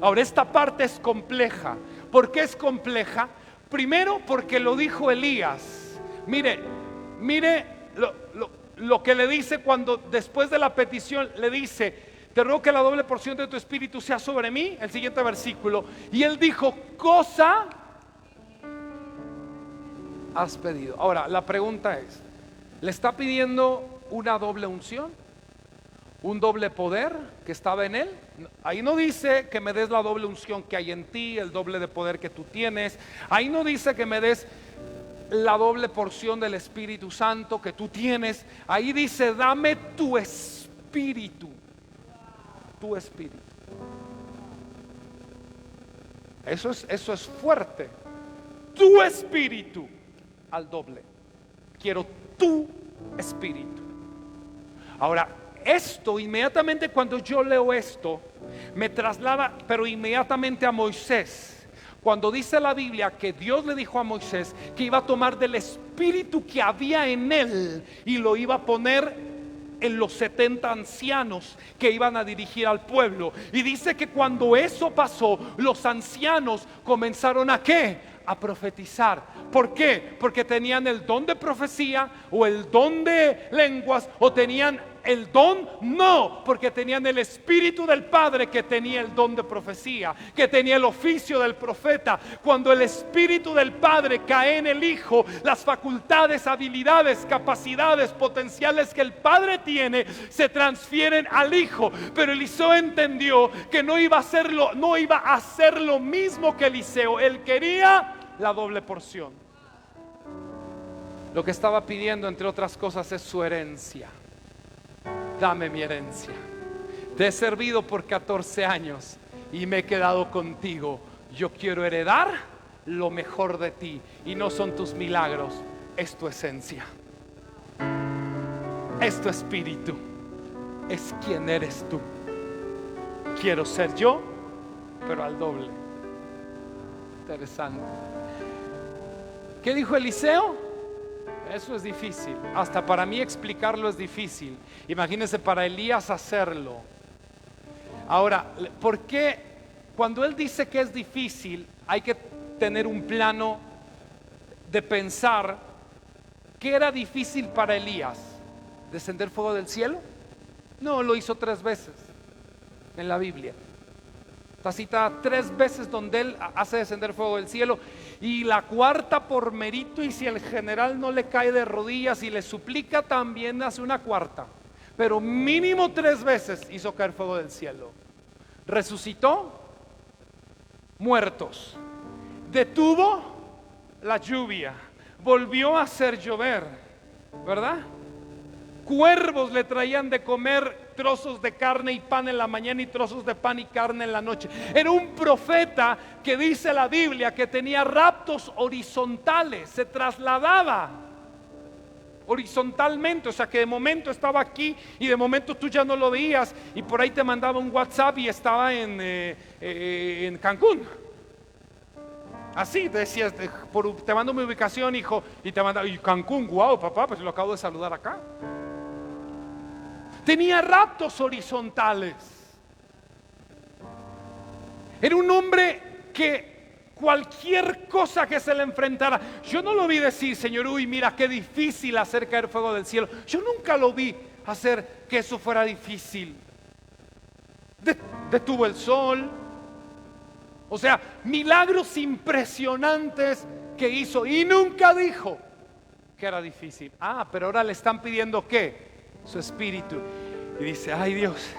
Ahora, esta parte es compleja. ¿Por qué es compleja? Primero, porque lo dijo Elías. Mire lo que le dice cuando después de la petición le dice: te ruego que la doble porción de tu espíritu sea sobre mí. El siguiente versículo. Y él dijo: cosa has pedido. Ahora, la pregunta es: ¿le está pidiendo una doble unción? ¿Un doble poder que estaba en él? Ahí no dice que me des la doble unción que hay en ti, el doble de poder que tú tienes. Ahí no dice que me des la doble porción del Espíritu Santo que tú tienes. Ahí dice: dame tu espíritu. Tu espíritu. Eso es fuerte. Tu espíritu al doble. Quiero tu espíritu. Ahora, esto inmediatamente, cuando yo leo esto, me traslada, pero inmediatamente, a Moisés. Cuando dice la Biblia que Dios le dijo a Moisés que iba a tomar del espíritu que había en él y lo iba a poner en los 70 ancianos que iban a dirigir al pueblo. Y dice que cuando eso pasó, los ancianos comenzaron ¿a qué? A profetizar. ¿Por qué? Porque tenían el don de profecía o el don de lenguas, o tenían el don, no, porque tenían el espíritu del Padre, que tenía el don de profecía, que tenía el oficio del profeta. Cuando el espíritu del Padre cae en el Hijo, las facultades, habilidades, capacidades, potenciales que el Padre tiene se transfieren al Hijo. Pero Eliseo entendió que no iba a hacer lo mismo que Eliseo. Él quería la doble porción. Lo que estaba pidiendo, entre otras cosas, es su herencia. Dame mi herencia. Te he servido por 14 años y me he quedado contigo. Yo quiero heredar lo mejor de ti. Y no son tus milagros, es tu esencia, es tu espíritu, es quien eres tú. Quiero ser yo, pero al doble. Interesante. ¿Qué dijo Eliseo? Eso es difícil. Hasta para mí explicarlo es difícil. Imagínense para Elías hacerlo. Ahora, ¿por qué cuando él dice que es difícil hay que tener un plano de pensar qué era difícil para Elías? ¿Descender fuego del cielo? No, lo hizo 3 veces en la Biblia. Está citada 3 veces donde él hace descender fuego del cielo, y la cuarta por mérito, y si el general no le cae de rodillas y le suplica, también hace una cuarta. Pero mínimo 3 veces hizo caer fuego del cielo. Resucitó muertos, detuvo la lluvia, volvió a hacer llover, ¿verdad? Cuervos le traían de comer trozos de carne y pan en la mañana, y trozos de pan y carne en la noche. Era un profeta que dice la Biblia que tenía raptos horizontales, se trasladaba horizontalmente. O sea que de momento estaba aquí y de momento tú ya no lo veías, y por ahí te mandaba un WhatsApp y estaba en Cancún. Así decías, te mando mi ubicación, hijo, y te mandaba, y Cancún, wow, papá, pues lo acabo de saludar acá. Tenía raptos horizontales. Era un hombre que cualquier cosa que se le enfrentara, yo no lo vi decir: Señor, uy, mira qué difícil hacer caer fuego del cielo. Yo nunca lo vi hacer que eso fuera difícil. Detuvo el sol, O sea, milagros impresionantes que hizo y nunca dijo que era difícil. Pero ahora le están pidiendo ¿qué? Su espíritu. Y dice, ay Dios,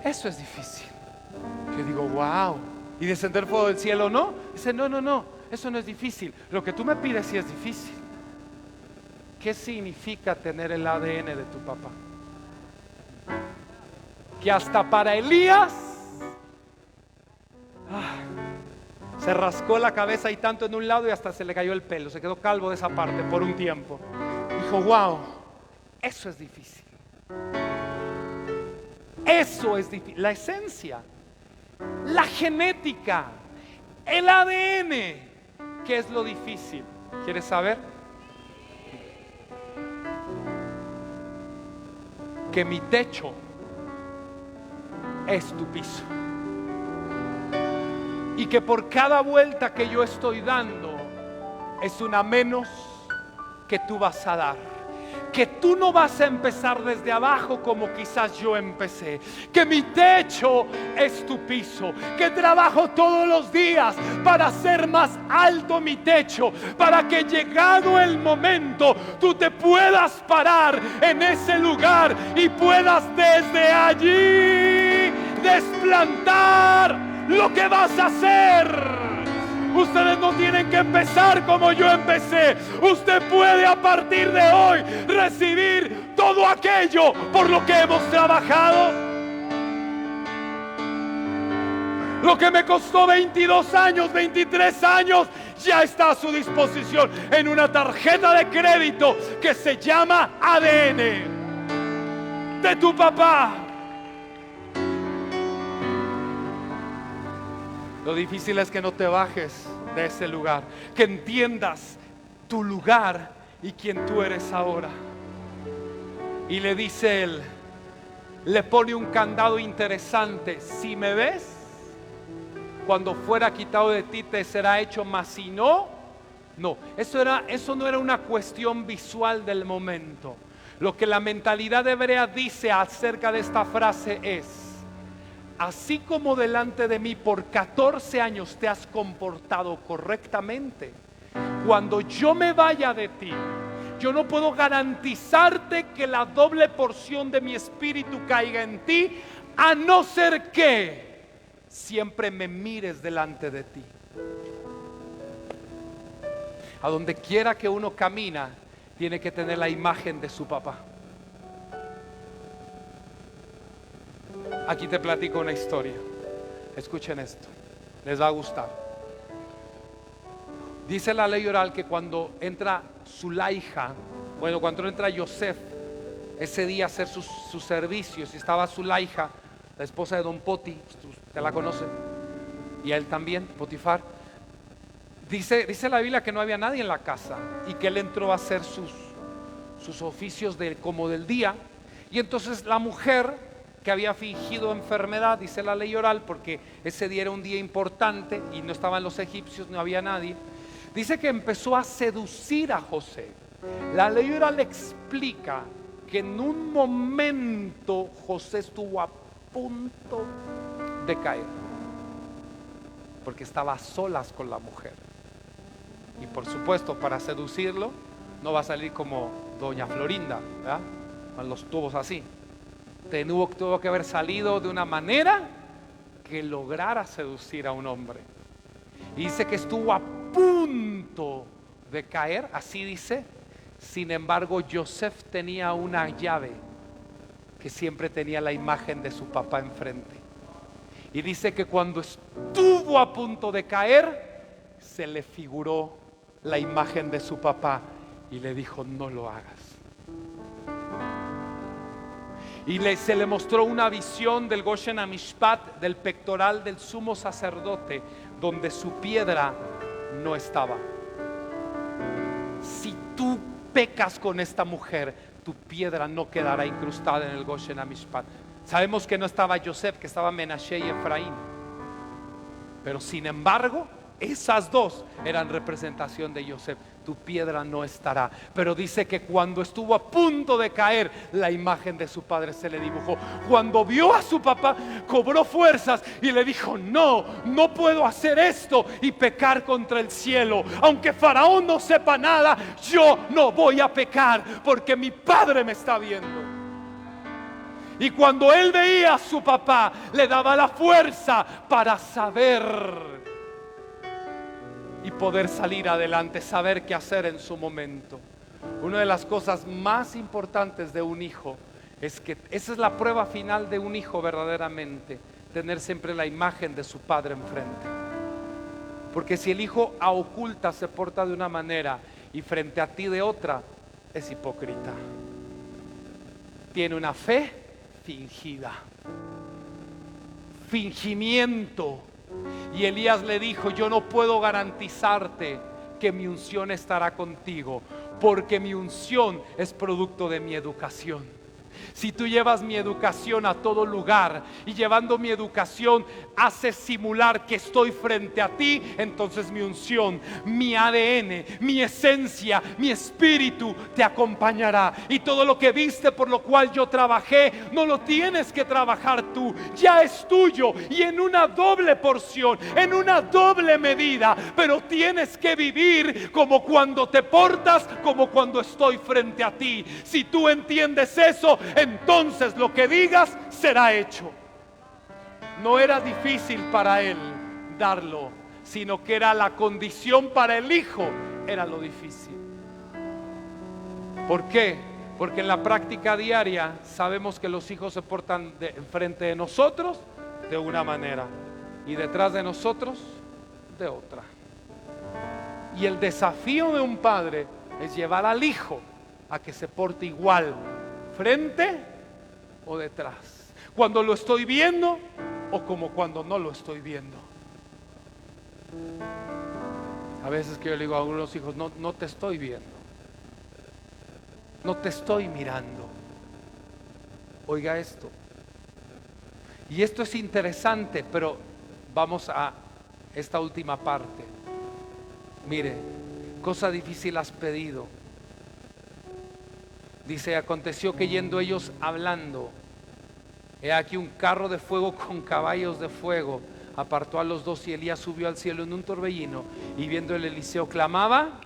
eso es difícil. Yo digo, wow. Y descender fuego del cielo, ¿no? Dice, no, eso no es difícil. Lo que tú me pides sí es difícil. ¿Qué significa tener el ADN de tu papá? Que hasta para Elías se rascó la cabeza y tanto en un lado y hasta se le cayó el pelo, se quedó calvo de esa parte por un tiempo. Dijo, wow, eso es difícil. Eso es difícil. La esencia, la genética, el ADN. ¿Qué es lo difícil? ¿Quieres saber? Que mi techo es tu piso. Y que por cada vuelta que yo estoy dando es una menos que tú vas a dar. Que tú no vas a empezar desde abajo como quizás yo empecé. Que mi techo es tu piso. Que trabajo todos los días para hacer más alto mi techo. Para que llegado el momento tú te puedas parar en ese lugar y puedas desde allí desplantar lo que vas a hacer. Ustedes no tienen que empezar como yo empecé. Usted puede a partir de hoy recibir todo aquello por lo que hemos trabajado. Lo que me costó 22 años, 23 años, ya está a su disposición en una tarjeta de crédito que se llama ADN de tu papá. Lo difícil es que no te bajes de ese lugar, que entiendas tu lugar y quién tú eres ahora. Y le dice él, le pone un candado interesante: si me ves, cuando fuera quitado de ti te será hecho, mas si no, no. Eso no era una cuestión visual del momento. Lo que la mentalidad hebrea dice acerca de esta frase es: así como delante de mí por 14 años te has comportado correctamente, cuando yo me vaya de ti, yo no puedo garantizarte que la doble porción de mi espíritu caiga en ti, a no ser que siempre me mires delante de ti. A donde quiera que uno camina, tiene que tener la imagen de su papá. Aquí te platico una historia. Escuchen esto, les va a gustar. Dice la ley oral que cuando entra Zulaija, cuando entra Yosef ese día a hacer sus servicios, y estaba Zulaija, la esposa de Don Poti, usted la conoce, y a él también, Potifar. Dice la Biblia que no había nadie en la casa y que él entró a hacer sus oficios como del día. Y entonces la mujer que había fingido enfermedad, dice la ley oral, porque ese día era un día importante y no estaban los egipcios, no había nadie, dice que empezó a seducir a José. La ley oral explica que en un momento José estuvo a punto de caer, porque estaba a solas con la mujer. Y por supuesto, para seducirlo no va a salir como doña Florinda, ¿verdad? Con los tubos así. Tuvo que haber salido de una manera que lograra seducir a un hombre. Y dice que estuvo a punto de caer, así dice. Sin embargo, Yosef tenía una llave que siempre tenía la imagen de su papá enfrente. Y dice que cuando estuvo a punto de caer, se le figuró la imagen de su papá y le dijo: no lo hagas. Y se le mostró una visión del Goshen HaMishpat, del pectoral del sumo sacerdote, donde su piedra no estaba. Si tú pecas con esta mujer, tu piedra no quedará incrustada en el Goshen HaMishpat. Sabemos que no estaba Yosef, que estaba Menashe y Efraín, pero sin embargo esas dos eran representación de Yosef. tu piedra no estará. Pero dice que cuando estuvo a punto de caer, la imagen de su padre se le dibujó. Cuando vio a su papá, cobró fuerzas y le dijo: no, no puedo hacer esto y pecar contra el cielo. Aunque Faraón no sepa nada, yo no voy a pecar porque mi padre me está viendo. Y cuando él veía a su papá, le daba la fuerza para saber y poder salir adelante, saber qué hacer en su momento. Una de las cosas más importantes de un hijo es que esa es la prueba final de un hijo verdaderamente, tener siempre la imagen de su padre enfrente. Porque si el hijo a oculta se porta de una manera y frente a ti de otra, es hipócrita. Tiene una fe fingida, fingimiento. Y Elías le dijo: yo no puedo garantizarte que mi unción estará contigo, porque mi unción es producto de mi educación. Si tú llevas mi educación a todo lugar y llevando mi educación haces simular que estoy frente a ti, entonces mi unción, mi ADN, mi esencia, mi espíritu te acompañará. Y todo lo que viste por lo cual yo trabajé, no lo tienes que trabajar tú, ya es tuyo y en una doble porción, en una doble medida. Pero tienes que vivir como cuando te portas, como cuando estoy frente a ti. Si tú entiendes eso, entonces lo que digas será hecho. No era difícil para él darlo, sino que era la condición para el hijo, era lo difícil. ¿Por qué? Porque en la práctica diaria sabemos que los hijos se portan enfrente de nosotros de una manera y detrás de nosotros de otra. Y el desafío de un padre es llevar al hijo a que se porte igual, frente o detrás, cuando lo estoy viendo o como cuando no lo estoy viendo. A veces que yo le digo a algunos hijos: no te estoy viendo, no te estoy mirando. Oiga esto. Y esto es interesante, pero vamos a esta última parte. Mire, cosa difícil has pedido. Dice: aconteció que yendo ellos hablando, he aquí un carro de fuego con caballos de fuego apartó a los dos, y Elías subió al cielo en un torbellino, y viendo el Eliseo clamaba: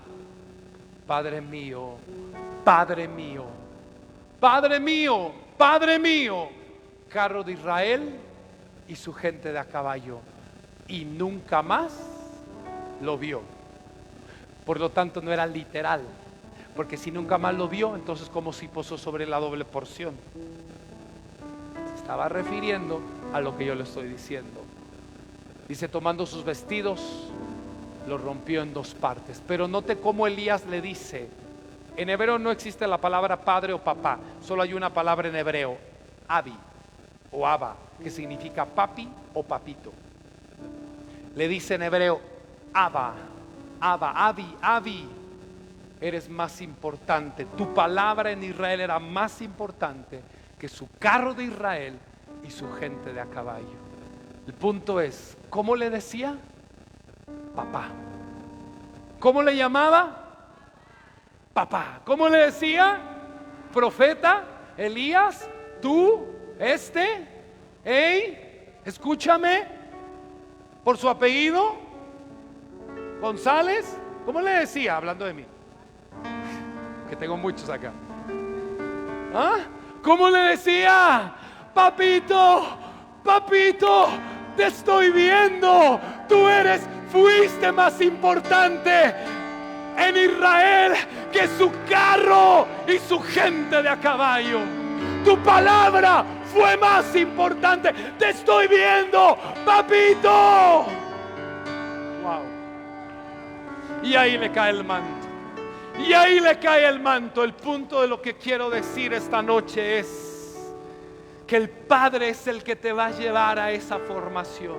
Padre mío, Padre mío, Padre mío, Padre mío, carro de Israel y su gente de a caballo. Y nunca más lo vio. Por lo tanto no era literal, porque si nunca más lo vio, entonces como si posó sobre la doble porción. Se estaba refiriendo a lo que yo le estoy diciendo. Dice: tomando sus vestidos, los rompió en dos partes. Pero note cómo Elías le dice. En hebreo no existe la palabra padre o papá, solo hay una palabra en hebreo: abi o abba, que significa papi o papito. Le dice en hebreo: abba, abba, abi, abi. Eres más importante. Tu palabra en Israel era más importante que su carro de Israel y su gente de a caballo. El punto es, ¿cómo le decía? Papá. ¿Cómo le llamaba? Papá. ¿Cómo le decía? Profeta, Elías, tú, escúchame, por su apellido, González. ¿Cómo le decía? Hablando de mí, que tengo muchos acá. ¿Ah? ¿Cómo le decía? Papito, papito, te estoy viendo. Tú fuiste más importante en Israel que su carro y su gente de a caballo. Tu palabra fue más importante. Te estoy viendo, papito. Wow. Y ahí le cae el manto. Y ahí le cae el manto. El punto de lo que quiero decir esta noche es que el Padre es el que te va a llevar a esa formación.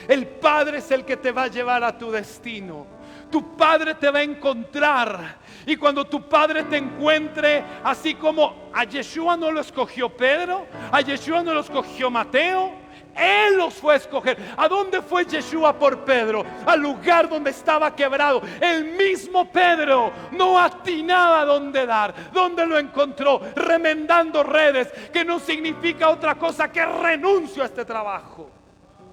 El Padre es el que te va a llevar a tu destino. Tu Padre te va a encontrar. Y cuando tu Padre te encuentre, así como a Yeshua no lo escogió Pedro, a Yeshua no lo escogió Mateo, Él los fue a escoger. ¿A dónde fue Yeshua por Pedro? Al lugar donde estaba quebrado. El mismo Pedro no atinaba dónde dar. ¿Dónde lo encontró? Remendando redes, que no significa otra cosa que renuncio a este trabajo.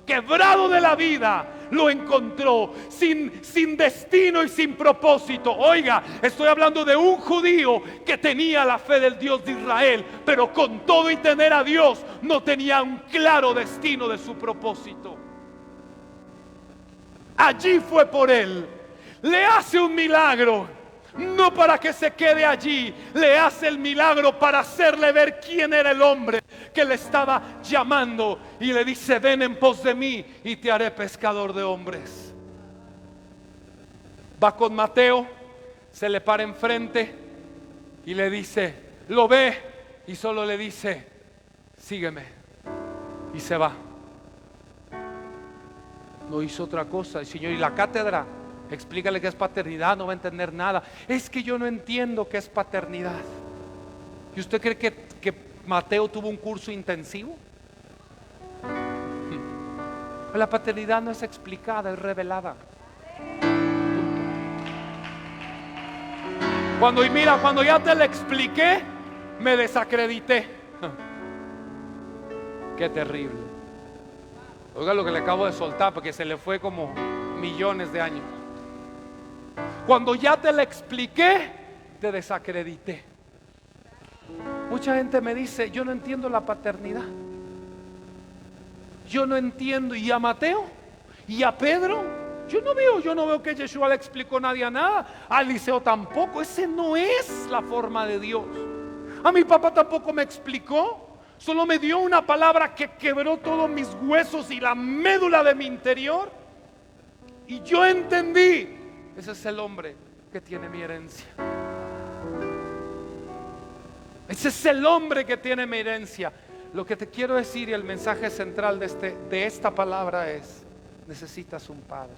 Quebrado de la vida, lo encontró sin destino y sin propósito. Oiga, estoy hablando de un judío que tenía la fe del Dios de Israel, pero con todo y tener a Dios no tenía un claro destino de su propósito. Allí fue por él. Le hace un milagro, no para que se quede allí. Le hace el milagro para hacerle ver quién era el hombre que le estaba llamando, y le dice: ven en pos de mí y te haré pescador de hombres. Va con Mateo, se le para enfrente y le dice, lo ve y solo le dice: sígueme, y se va. No hizo otra cosa. El Señor, y la cátedra, explícale qué es paternidad, no va a entender nada. Es que yo no entiendo qué es paternidad. ¿Y usted cree que Mateo tuvo un curso intensivo? La paternidad no es explicada, es revelada. Cuando ya te la expliqué, me desacredité. Qué terrible. Oiga lo que le acabo de soltar, porque se le fue como millones de años. Cuando ya te la expliqué, te desacredité. Mucha gente me dice: yo no entiendo la paternidad. Yo no entiendo. Y a Mateo y a Pedro, yo no veo que Yeshua le explicó a nadie nada. A Eliseo tampoco. Ese no es la forma de Dios. A mi papá tampoco me explicó. Solo me dio una palabra que quebró todos mis huesos y la médula de mi interior. Y yo entendí: ese es el hombre que tiene mi herencia. Ese es el hombre que tiene mi herencia. Lo que te quiero decir, y el mensaje central de esta palabra es: necesitas un padre.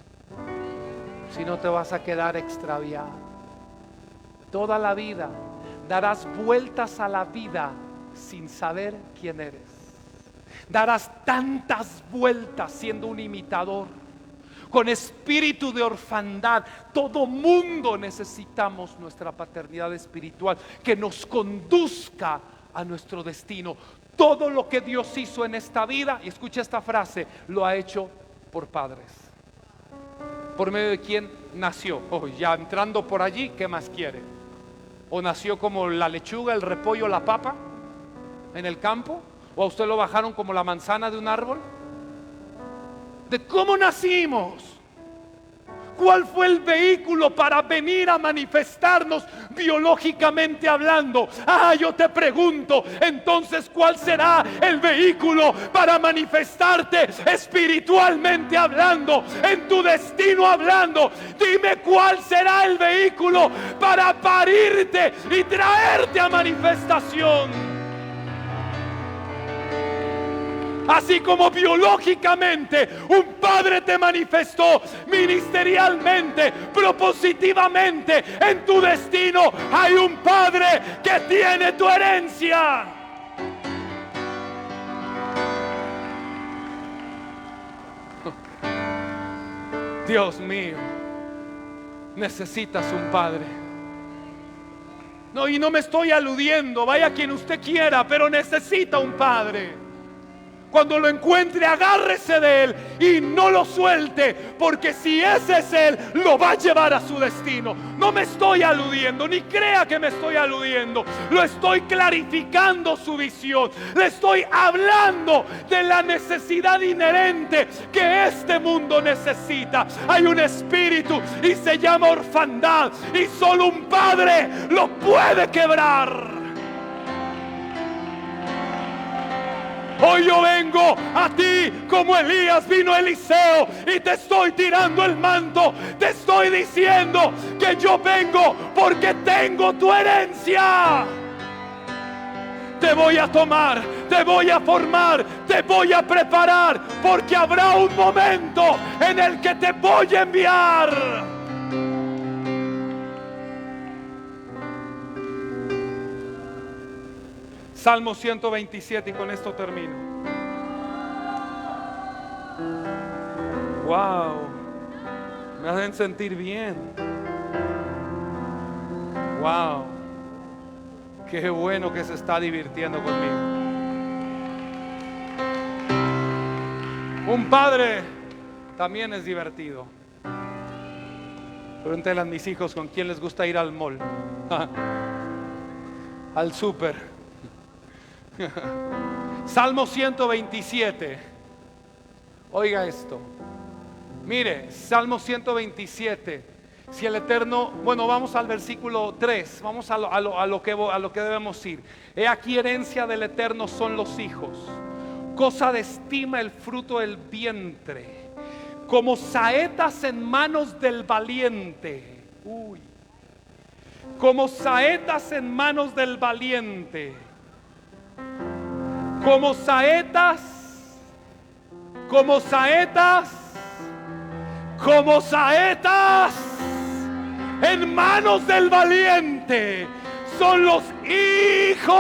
Si no, te vas a quedar extraviado. Toda la vida darás vueltas a la vida sin saber quién eres. Darás tantas vueltas siendo un imitador, con espíritu de orfandad. Todo mundo necesitamos nuestra paternidad espiritual que nos conduzca a nuestro destino. Todo lo que Dios hizo en esta vida, y escucha esta frase, lo ha hecho por padres. ¿Por medio de quién nació? Ya entrando por allí, ¿qué más quiere? ¿O nació como la lechuga, el repollo, la papa en el campo? ¿O a usted lo bajaron como la manzana de un árbol? ¿De cómo nacimos? ¿Cuál fue el vehículo para venir a manifestarnos biológicamente hablando? Yo te pregunto, entonces, ¿cuál será el vehículo para manifestarte espiritualmente hablando, en tu destino hablando? Dime cuál será el vehículo para parirte y traerte a manifestación. Así como biológicamente un padre te manifestó, ministerialmente, propositivamente, en tu destino hay un padre que tiene tu herencia. Dios mío, necesitas un padre. No, y no me estoy aludiendo, vaya quien usted quiera, pero necesita un padre. Cuando lo encuentre, agárrese de él y no lo suelte, porque si ese es él, lo va a llevar a su destino. No me estoy aludiendo, ni crea que me estoy aludiendo. Lo estoy clarificando su visión. Le estoy hablando de la necesidad inherente que este mundo necesita. Hay un espíritu y se llama orfandad, y solo un padre lo puede quebrar. Hoy yo vengo a ti como Elías vino a Eliseo, y te estoy tirando el manto. Te estoy diciendo que yo vengo porque tengo tu herencia. Te voy a tomar, te voy a formar, te voy a preparar, porque habrá un momento en el que te voy a enviar. Salmo 127, y con esto termino. Wow, me hacen sentir bien. Wow, qué bueno que se está divirtiendo conmigo. Un padre también es divertido. Pregúntenle a mis hijos con quién les gusta ir al mall, al súper. Salmo 127. Oiga esto. Mire, Salmo 127. Si el Eterno, bueno, vamos al versículo 3. Vamos a lo que debemos ir. He aquí, herencia del Eterno son los hijos, cosa de estima el fruto del vientre, como saetas en manos del valiente. Uy. Como saetas en manos del valiente. Como saetas. Como saetas. Como saetas en manos del valiente son los hijos.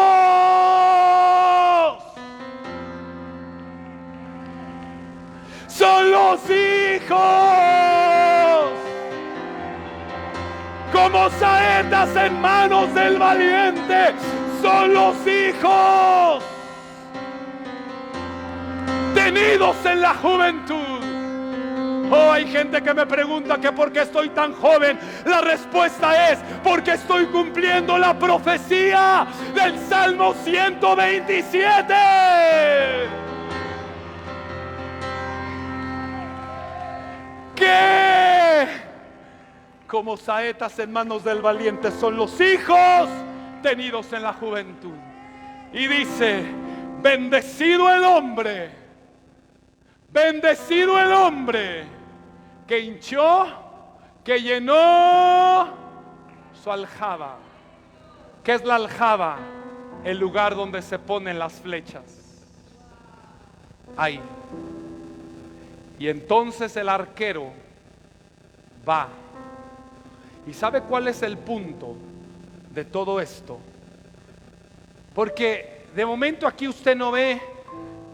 Son los hijos. Como saetas en manos del valiente son los hijos. Tenidos en la juventud. Oh, hay gente que me pregunta que por qué estoy tan joven. La respuesta es porque estoy cumpliendo la profecía del Salmo 127. Que como saetas en manos del valiente son los hijos tenidos en la juventud. Y dice: bendecido el hombre, bendecido el hombre que hinchó, que llenó su aljaba. ¿Qué es la aljaba? El lugar donde se ponen las flechas. Ahí. Y entonces el arquero va. ¿Y sabe cuál es el punto de todo esto? Porque de momento aquí usted no ve,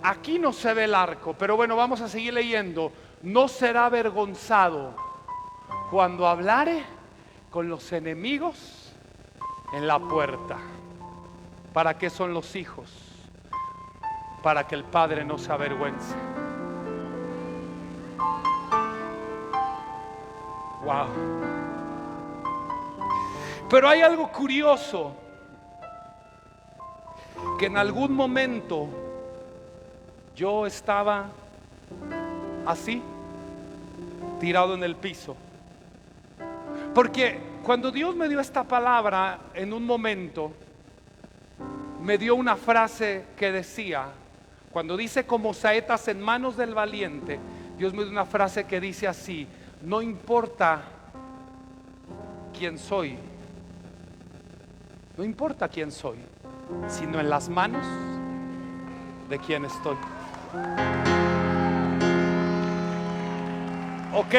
aquí no se ve el arco, pero bueno, vamos a seguir leyendo. No será avergonzado cuando hablare con los enemigos en la puerta. ¿Para qué son los hijos? Para que el padre no se avergüence. Wow. Pero hay algo curioso, que en algún momento yo estaba así, tirado en el piso. Porque cuando Dios me dio esta palabra, en un momento me dio una frase que decía, cuando dice como saetas en manos del valiente, Dios me dio una frase que dice así: no importa quién soy, no importa quién soy, sino en las manos de quien estoy. Ok,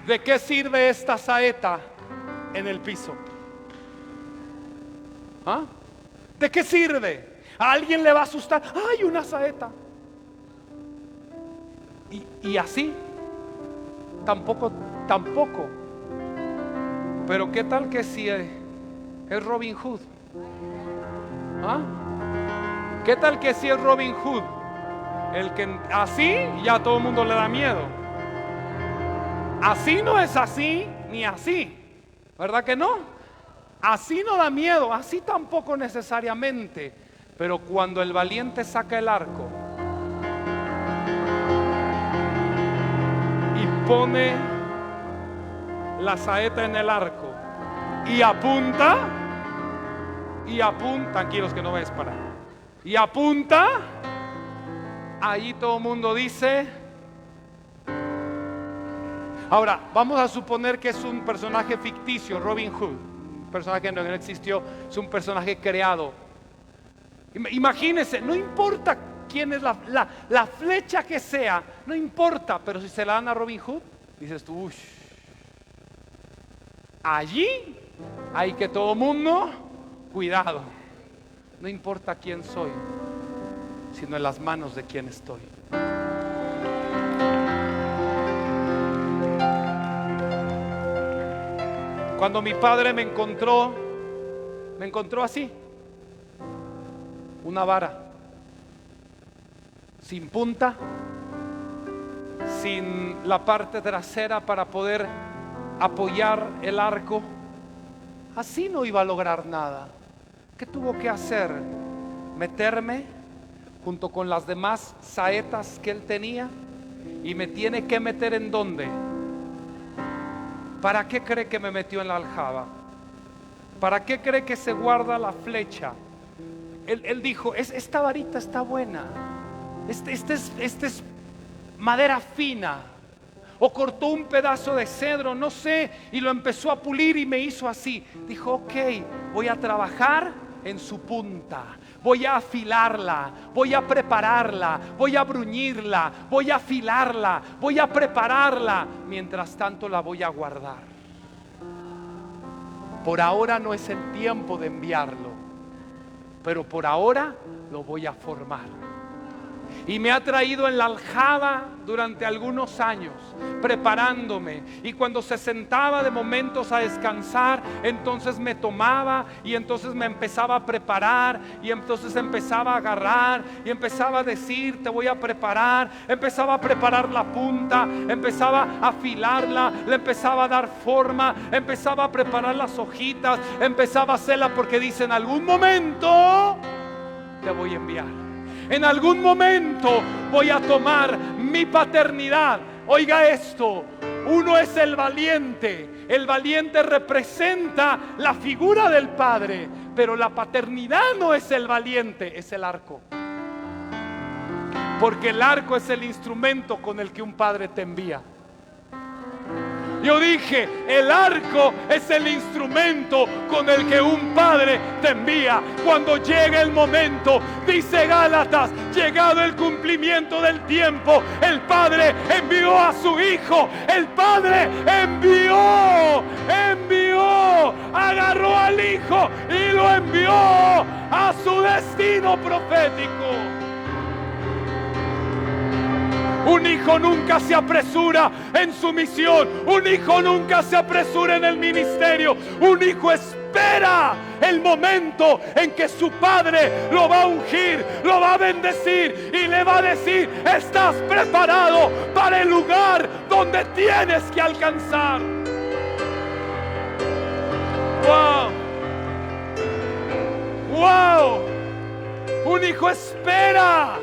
¿de qué sirve esta saeta en el piso? ¿Ah? ¿De qué sirve? A alguien le va a asustar. ¡Ay, una saeta! Y así, tampoco. Pero ¿qué tal que si es Robin Hood? ¿Ah? ¿Qué tal que si es Robin Hood? El que así ya todo el mundo le da miedo. Así no es así ni así, ¿verdad que no? Así no da miedo, así tampoco necesariamente. Pero cuando el valiente saca el arco y pone la saeta en el arco y apunta, tranquilos que no ves para, y apunta, ahí todo el mundo dice. Ahora, vamos a suponer que es un personaje ficticio, Robin Hood, un personaje que no existió, es un personaje creado. Imagínense, no importa quién es la flecha que sea, no importa, pero si se la dan a Robin Hood, dices tú, uy, allí hay que todo mundo, cuidado, no importa quién soy, sino en las manos de quien estoy. Cuando mi padre me encontró así, una vara, sin punta, sin la parte trasera para poder apoyar el arco. Así no iba a lograr nada. ¿Qué tuvo que hacer? Meterme junto con las demás saetas que él tenía, y me tiene que meter ¿en dónde? ¿Para qué cree que me metió en la aljaba? ¿Para qué cree que se guarda la flecha? Él dijo, esta varita está buena, este es madera fina, o cortó un pedazo de cedro, no sé, y lo empezó a pulir y me hizo así. Dijo, ok, voy a trabajar en su punta, voy a afilarla, voy a prepararla, voy a bruñirla, voy a afilarla, voy a prepararla. Mientras tanto la voy a guardar. Por ahora no es el tiempo de enviarlo, pero por ahora lo voy a formar. Y me ha traído en la aljaba durante algunos años, preparándome. Y cuando se sentaba de momentos a descansar, entonces me tomaba y entonces me empezaba a preparar, y entonces empezaba a agarrar y empezaba a decir, te voy a preparar. Empezaba a preparar la punta, empezaba a afilarla, le empezaba a dar forma, empezaba a preparar las hojitas, empezaba a hacerla, porque dice, en algún momento te voy a enviar. En algún momento voy a tomar mi paternidad. Oiga esto, uno es el valiente. El valiente representa la figura del padre, pero la paternidad no es el valiente, es el arco. Porque el arco es el instrumento con el que un padre te envía. Yo dije, el arco es el instrumento con el que un padre te envía. Cuando llegue el momento, dice Gálatas, llegado el cumplimiento del tiempo, el padre envió a su hijo. El padre envió, agarró al hijo y lo envió a su destino profético. Un hijo nunca se apresura en su misión. Un hijo nunca se apresura en el ministerio. Un hijo espera el momento en que su padre lo va a ungir, lo va a bendecir y le va a decir, estás preparado para el lugar donde tienes que alcanzar. Wow. Un hijo espera.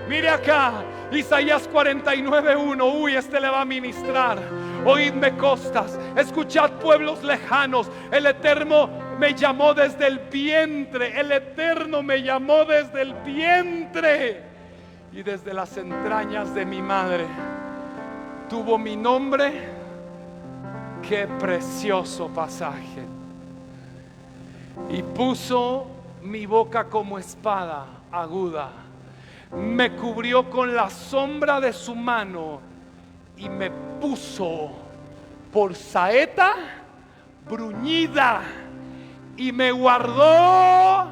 Mire acá, Isaías 49:1. Uy, este le va a ministrar. Oídme costas, escuchad pueblos lejanos. El Eterno me llamó desde el vientre. El Eterno me llamó desde el vientre y desde las entrañas de mi madre tuvo mi nombre. Qué precioso pasaje. Y puso mi boca como espada aguda. Me cubrió con la sombra de su mano y me puso por saeta bruñida y me guardó.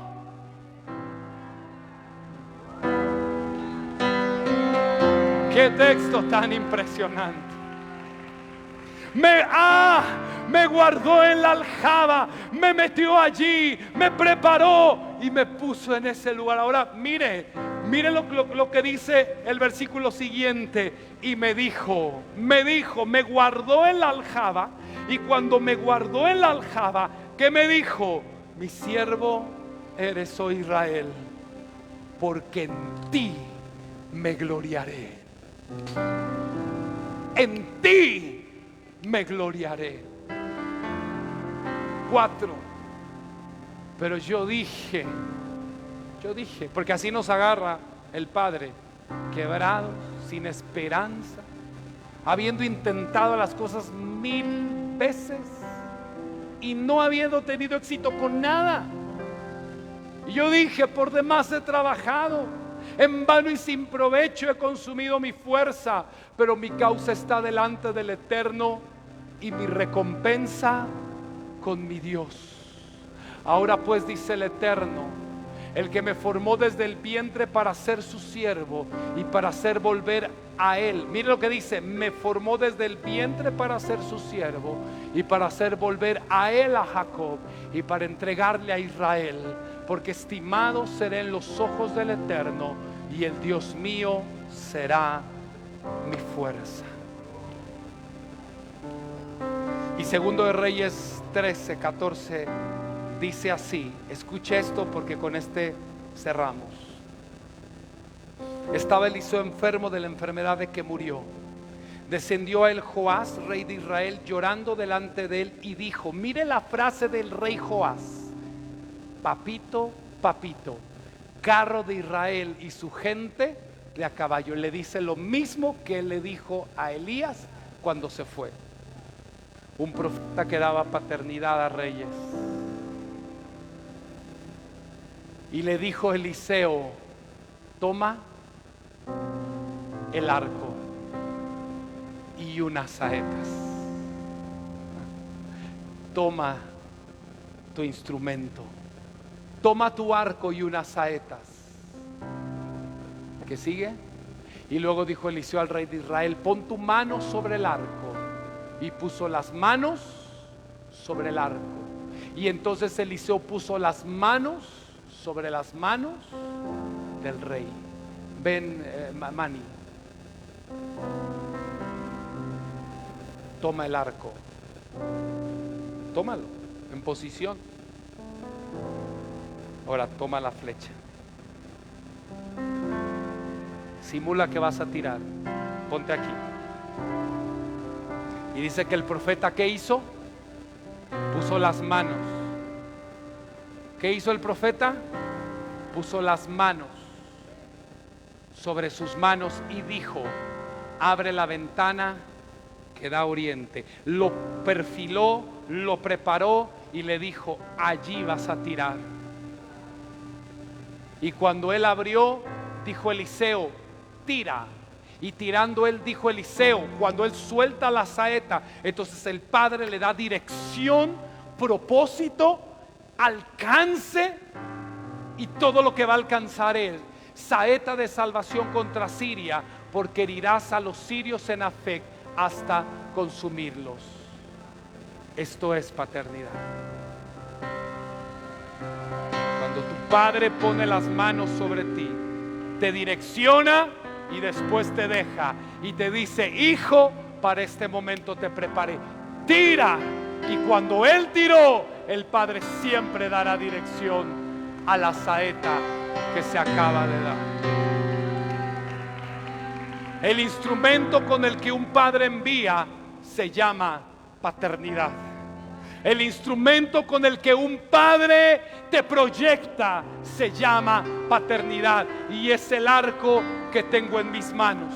Qué texto tan impresionante. Me guardó en la aljaba, me metió allí, me preparó y me puso en ese lugar. Ahora mire lo que dice el versículo siguiente. Y me guardó en la aljaba. Y cuando me guardó en la aljaba, ¿qué me dijo? Mi siervo eres, oh Israel, porque en ti me gloriaré. En ti me gloriaré. 4. Pero yo dije, porque así nos agarra el Padre, quebrados, sin esperanza, habiendo intentado las cosas 1000 veces y no habiendo tenido éxito con nada. Y yo dije, por demás he trabajado, en vano y sin provecho he consumido mi fuerza, pero mi causa está delante del Eterno y mi recompensa con mi Dios. Ahora pues, dice el Eterno, el que me formó desde el vientre para ser su siervo y para hacer volver a él. Mire lo que dice: me formó desde el vientre para ser su siervo y para hacer volver a él a Jacob y para entregarle a Israel, porque estimado seré en los ojos del Eterno y el Dios mío será mi fuerza. Y segundo de Reyes 13:14 dice así, escuche esto porque con este cerramos. Estaba Eliseo enfermo de la enfermedad de que murió. Descendió a él Joás, rey de Israel, llorando delante de él, y dijo, mire la frase del rey Joás: papito, papito, carro de Israel y su gente de a caballo. Le dice lo mismo que le dijo a Elías cuando se fue. Un profeta que daba paternidad a reyes. Y le dijo Eliseo, toma el arco y unas saetas. Toma tu instrumento. Toma tu arco y unas saetas. ¿Qué sigue? Y luego dijo Eliseo al rey de Israel, pon tu mano sobre el arco. Y puso las manos sobre el arco. Y entonces Eliseo puso las manos sobre las manos del rey. Ven, Mani. Toma el arco. Tómalo en posición. Ahora toma la flecha. Simula que vas a tirar. Ponte aquí. Y dice que el profeta, ¿qué hizo? Puso las manos. ¿Qué hizo el profeta? Puso las manos sobre sus manos y dijo, abre la ventana que da oriente. Lo perfiló, lo preparó y le dijo, allí vas a tirar. Y cuando él abrió, dijo Eliseo, tira. Y tirando él, dijo Eliseo, cuando él suelta la saeta, entonces el Padre le da dirección, propósito, alcance y todo lo que va a alcanzar él. Saeta de salvación contra Siria, porque herirás a los sirios en Afec hasta consumirlos. Esto es paternidad. Cuando tu Padre pone las manos sobre ti, te direcciona y después te deja y te dice, hijo, para este momento te preparé, tira. Y cuando él tiró, el Padre siempre dará dirección a la saeta que se acaba de dar. El instrumento con el que un padre envía se llama paternidad. El instrumento con el que un padre te proyecta se llama paternidad. Y es el arco que tengo en mis manos.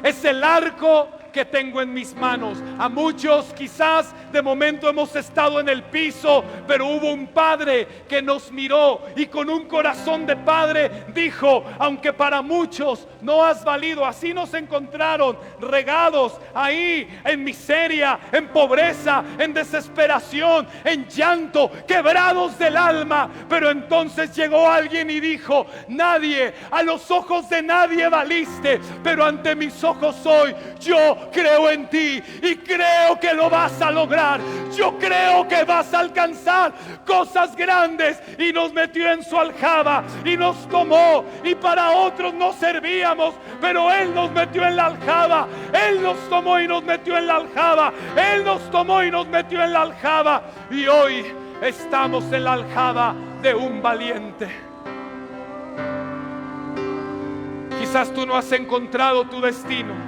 Es el arco que tengo en mis manos. A muchos quizás de momento hemos estado en el piso, pero hubo un padre que nos miró y con un corazón de padre dijo, aunque para muchos no has valido. Así nos encontraron regados ahí en miseria, en pobreza, en desesperación, en llanto, quebrados del alma. Pero entonces llegó alguien y dijo, nadie, a los ojos de nadie valiste, pero ante mis ojos hoy yo creo en ti y creo que lo vas a lograr. Yo creo que vas a alcanzar cosas grandes. Y nos metió en su aljaba y nos tomó, y para otros no servíamos, pero Él nos metió en la aljaba. Él nos tomó y nos metió en la aljaba. Él nos tomó y nos metió en la aljaba. Y hoy estamos en la aljaba de un valiente. Quizás tú no has encontrado tu destino.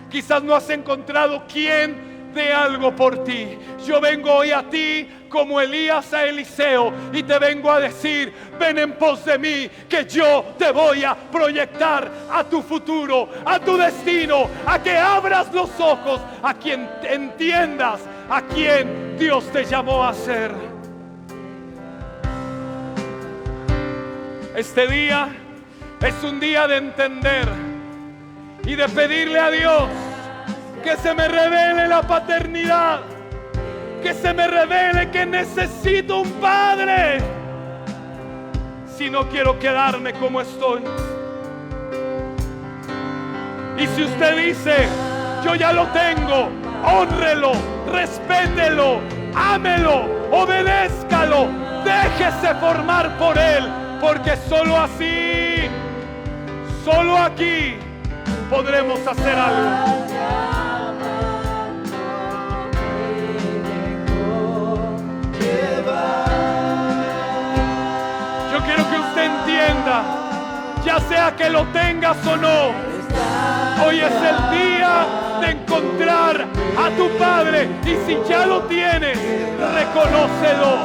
Quizás no has encontrado quien dé algo por ti. Yo vengo hoy a ti como Elías a Eliseo y te vengo a decir, ven en pos de mí, que yo te voy a proyectar a tu futuro, a tu destino, a que abras los ojos, a quien entiendas a quien Dios te llamó a ser. Este día es un día de entender y de pedirle a Dios que se me revele la paternidad, que se me revele que necesito un padre. si no quiero quedarme como estoy. Y si usted dice, yo ya lo tengo, hónrelo, respételo, ámelo, obedézcalo, déjese formar por Él, porque solo así, solo aquí podremos hacer algo. Yo quiero que usted entienda, ya sea que lo tengas o no, hoy es el día de encontrar a tu Padre. Y si ya lo tienes, reconócelo,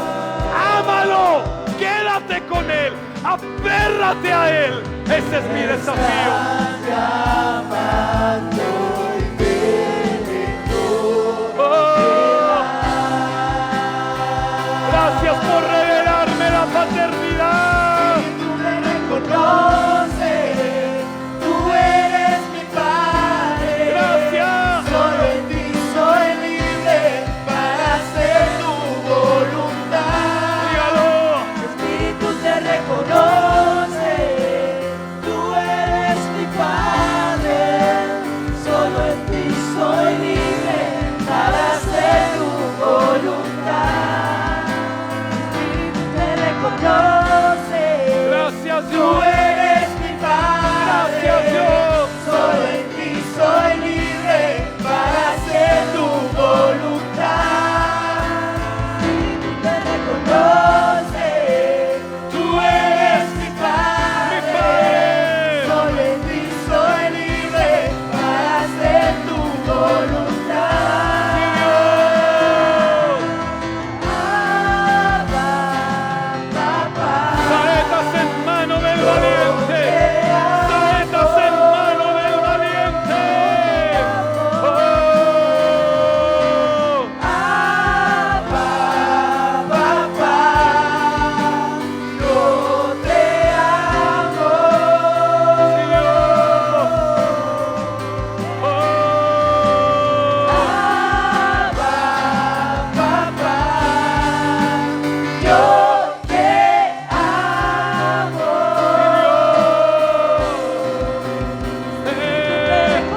ámalo, quédate con Él, aférrate a Él. Ese es mi desafío. Oh, gracias por revelarme la paternidad. Si tú me reconoces, tú eres mi Padre. Gracias. Solo en ti soy libre para hacer tu voluntad. Dígalo. Espíritu te reconoce, tú eres mi Padre. Solo en ti soy libre para hacer tu voluntad. Espíritu te reconoce, Gracias, tú Dios. eres mi Padre. Gracias, Dios. Solo en ti soy libre para hacer tu voluntad. Espíritu te reconoce, tú eres mi Padre. Mi Padre. Solo en ti soy libre para hacer tu voluntad. Abba, papá. Saetas en mano del valiente. Saetas en mano del valiente. Oh. Abba, papá, yo te amo. Abba, papá, yo te amo.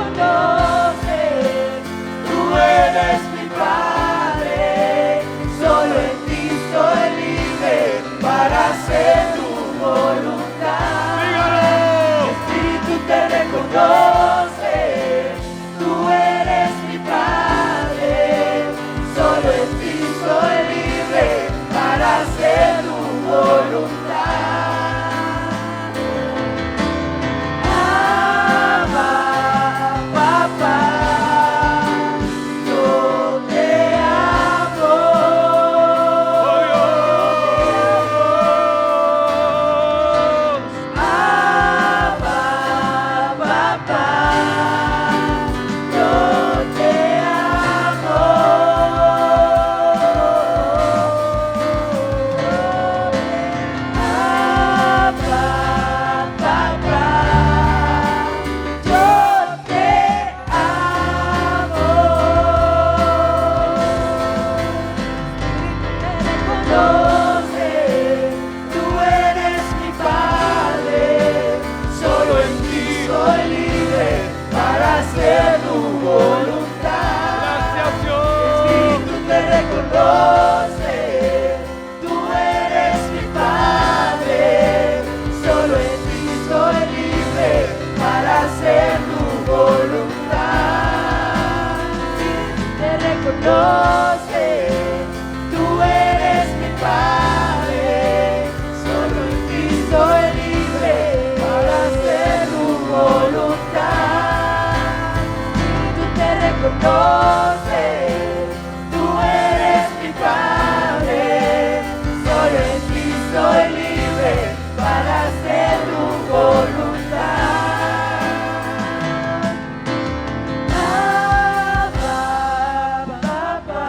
Reconoces, tú eres mi Padre. Solo en ti soy libre para hacer tu voluntad. Espíritu te reconoce, tú eres mi Padre. Solo en ti soy libre para hacer tu voluntad. Abba, papá, yo te amo. Abba, papá, yo te amo. Abba, papá, yo te amo. Reconoce, tú eres mi Padre. Solo en ti soy libre para hacer tu voluntad. Gracias, Dios. Espíritu te reconoce, tú eres mi Padre. Solo en ti soy libre para hacer tu voluntad. Espíritu te reconoce, tú eres mi Padre. Solo en ti soy libre para hacer tu voluntad. Espíritu te reconoce, tú eres mi Padre. Solo en ti soy libre para hacer tu voluntad. Abba, papá,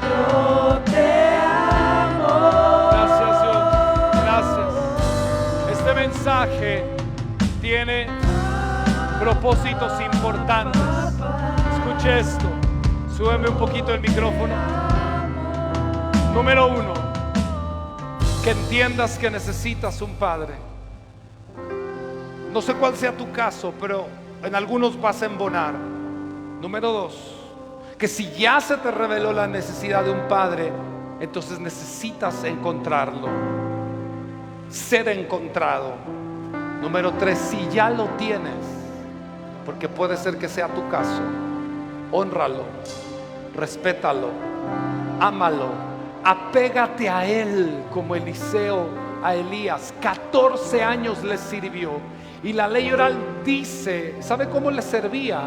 yo te amo. Gracias, Dios. Gracias. Este mensaje tiene propósitos importantes. Escuche esto. Súbeme un poquito el micrófono. Número 1. que entiendas que necesitas un padre. No sé cuál sea tu caso, pero en algunos vas a embonar. Número 2, que si ya se te reveló la necesidad de un padre, entonces necesitas encontrarlo, ser encontrado. Número 3, si ya lo tienes, porque puede ser que sea tu caso, hónralo, respétalo, ámalo, apégate a él como Eliseo a Elías. 14 años le sirvió. Y la ley oral dice, ¿sabe cómo le servía?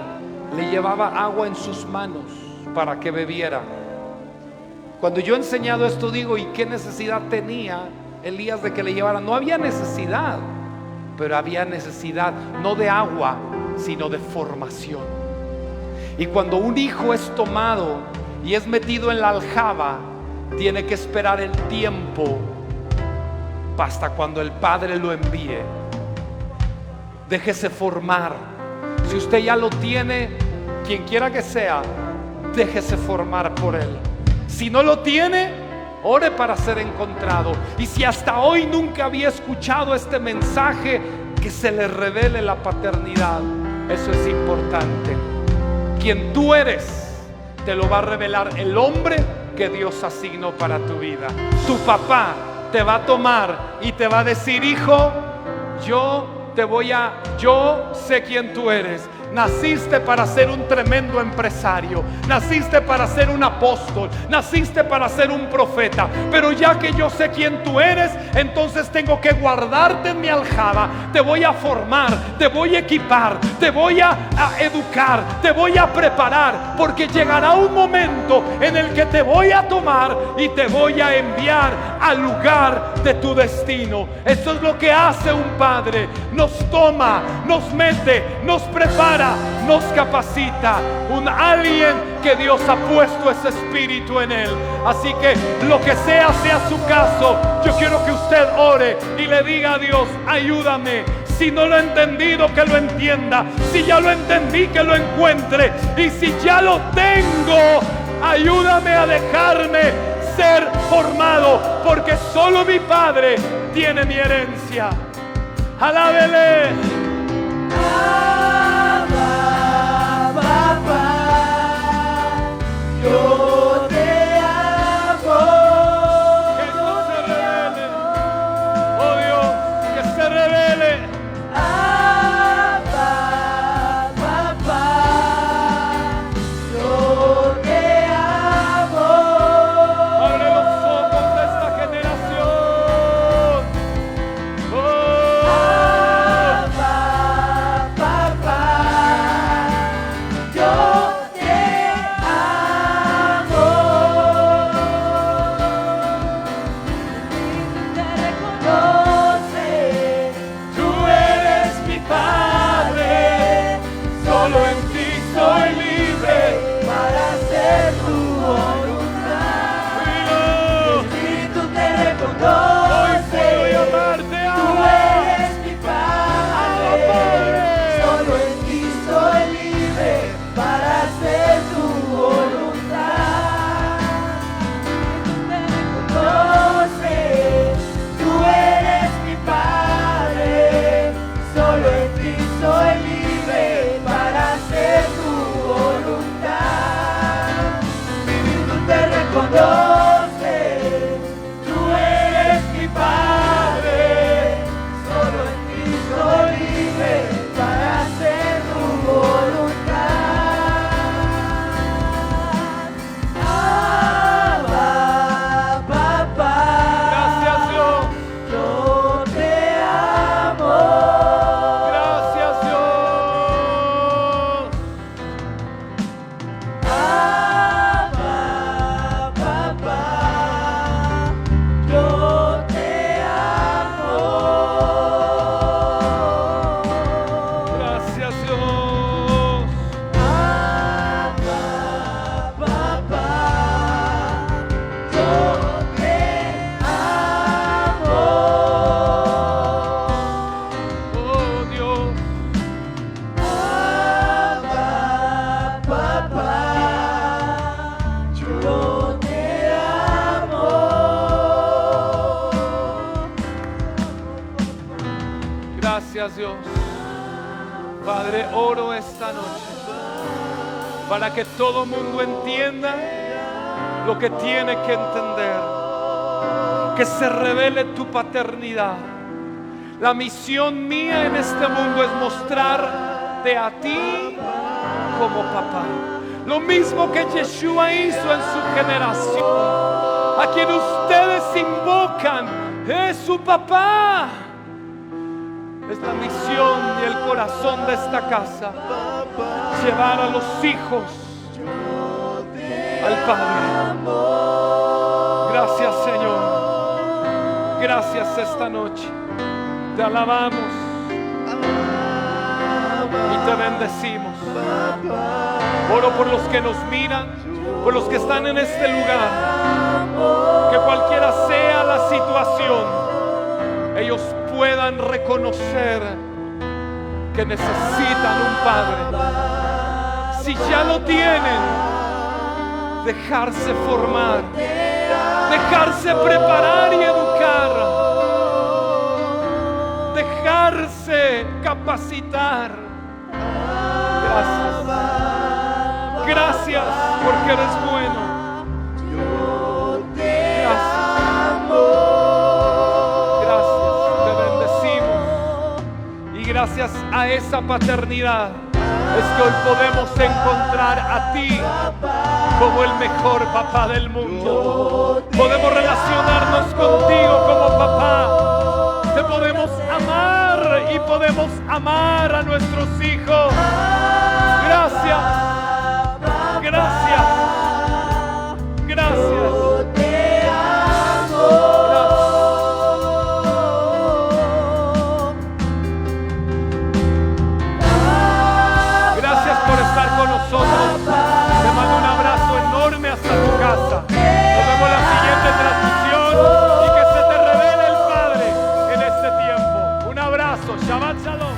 Le llevaba agua en sus manos para que bebiera. Cuando yo he enseñado esto digo, ¿y qué necesidad tenía Elías de que le llevara? No había necesidad, pero había necesidad no de agua, sino de formación. Y cuando un hijo es tomado y es metido en la aljaba, tiene que esperar el tiempo hasta cuando el padre lo envíe. Déjese formar. Si usted ya lo tiene, quien quiera que sea, déjese formar por él. Si no lo tiene, ore para ser encontrado. Y si hasta hoy nunca había escuchado este mensaje, que se le revele la paternidad. Eso es importante. Quien tú eres, te lo va a revelar el hombre que Dios asignó para tu vida. Tu papá te va a tomar y te va a decir: hijo, yo sé quién tú eres. Naciste para ser un tremendo empresario, naciste para ser un apóstol, naciste para ser un profeta, pero ya que yo sé quién tú eres, entonces tengo que guardarte en mi aljaba. Te voy a formar, te voy a equipar, te voy a educar, te voy a preparar, porque llegará un momento en el que te voy a tomar y te voy a enviar al lugar de tu destino. Esto es lo que hace un padre: nos toma, nos mete, nos prepara, nos capacita. Alguien que Dios ha puesto ese espíritu en él. Así que lo que sea su caso, yo quiero que usted ore y le diga a Dios: ayúdame. Si no lo he entendido, que lo entienda. Si ya lo entendí, que lo encuentre. Y si ya lo tengo, ayúdame a dejarme ser formado, porque solo mi Padre tiene mi herencia. Alábele. Yo te amo. Que no se revele. Oh Dios, que se revele. Papá, yo te amo. Abre los ojos de esta generación. Oh. Papá, Gracias, Dios. Padre, oro esta noche para que todo mundo entienda lo que tiene que entender. Que se revele tu paternidad. La misión mía en este mundo es mostrarte a ti como papá. Lo mismo que Yeshua hizo en su generación. A quien ustedes invocan es su papá. Es la misión y el corazón de esta casa. Llevar a los hijos al Padre. Gracias, Señor. Gracias esta noche. Te alabamos y te bendecimos. Oro por los que nos miran, por los que están en este lugar. Que cualquiera sea la situación, ellos puedan reconocer que necesitan un Padre. Si ya lo tienen, dejarse formar, dejarse preparar y educar, dejarse capacitar. Gracias. Gracias porque eres bueno. Gracias a esa paternidad es que hoy podemos encontrar a ti como el mejor papá del mundo. Podemos relacionarnos contigo como papá. Te podemos amar y podemos amar a nuestros hijos. Gracias. Gracias. Gracias. Te mando un abrazo enorme hasta tu casa. Nos vemos en la siguiente transmisión y que se te revele el Padre en este tiempo. Un abrazo. Shabbat Shalom.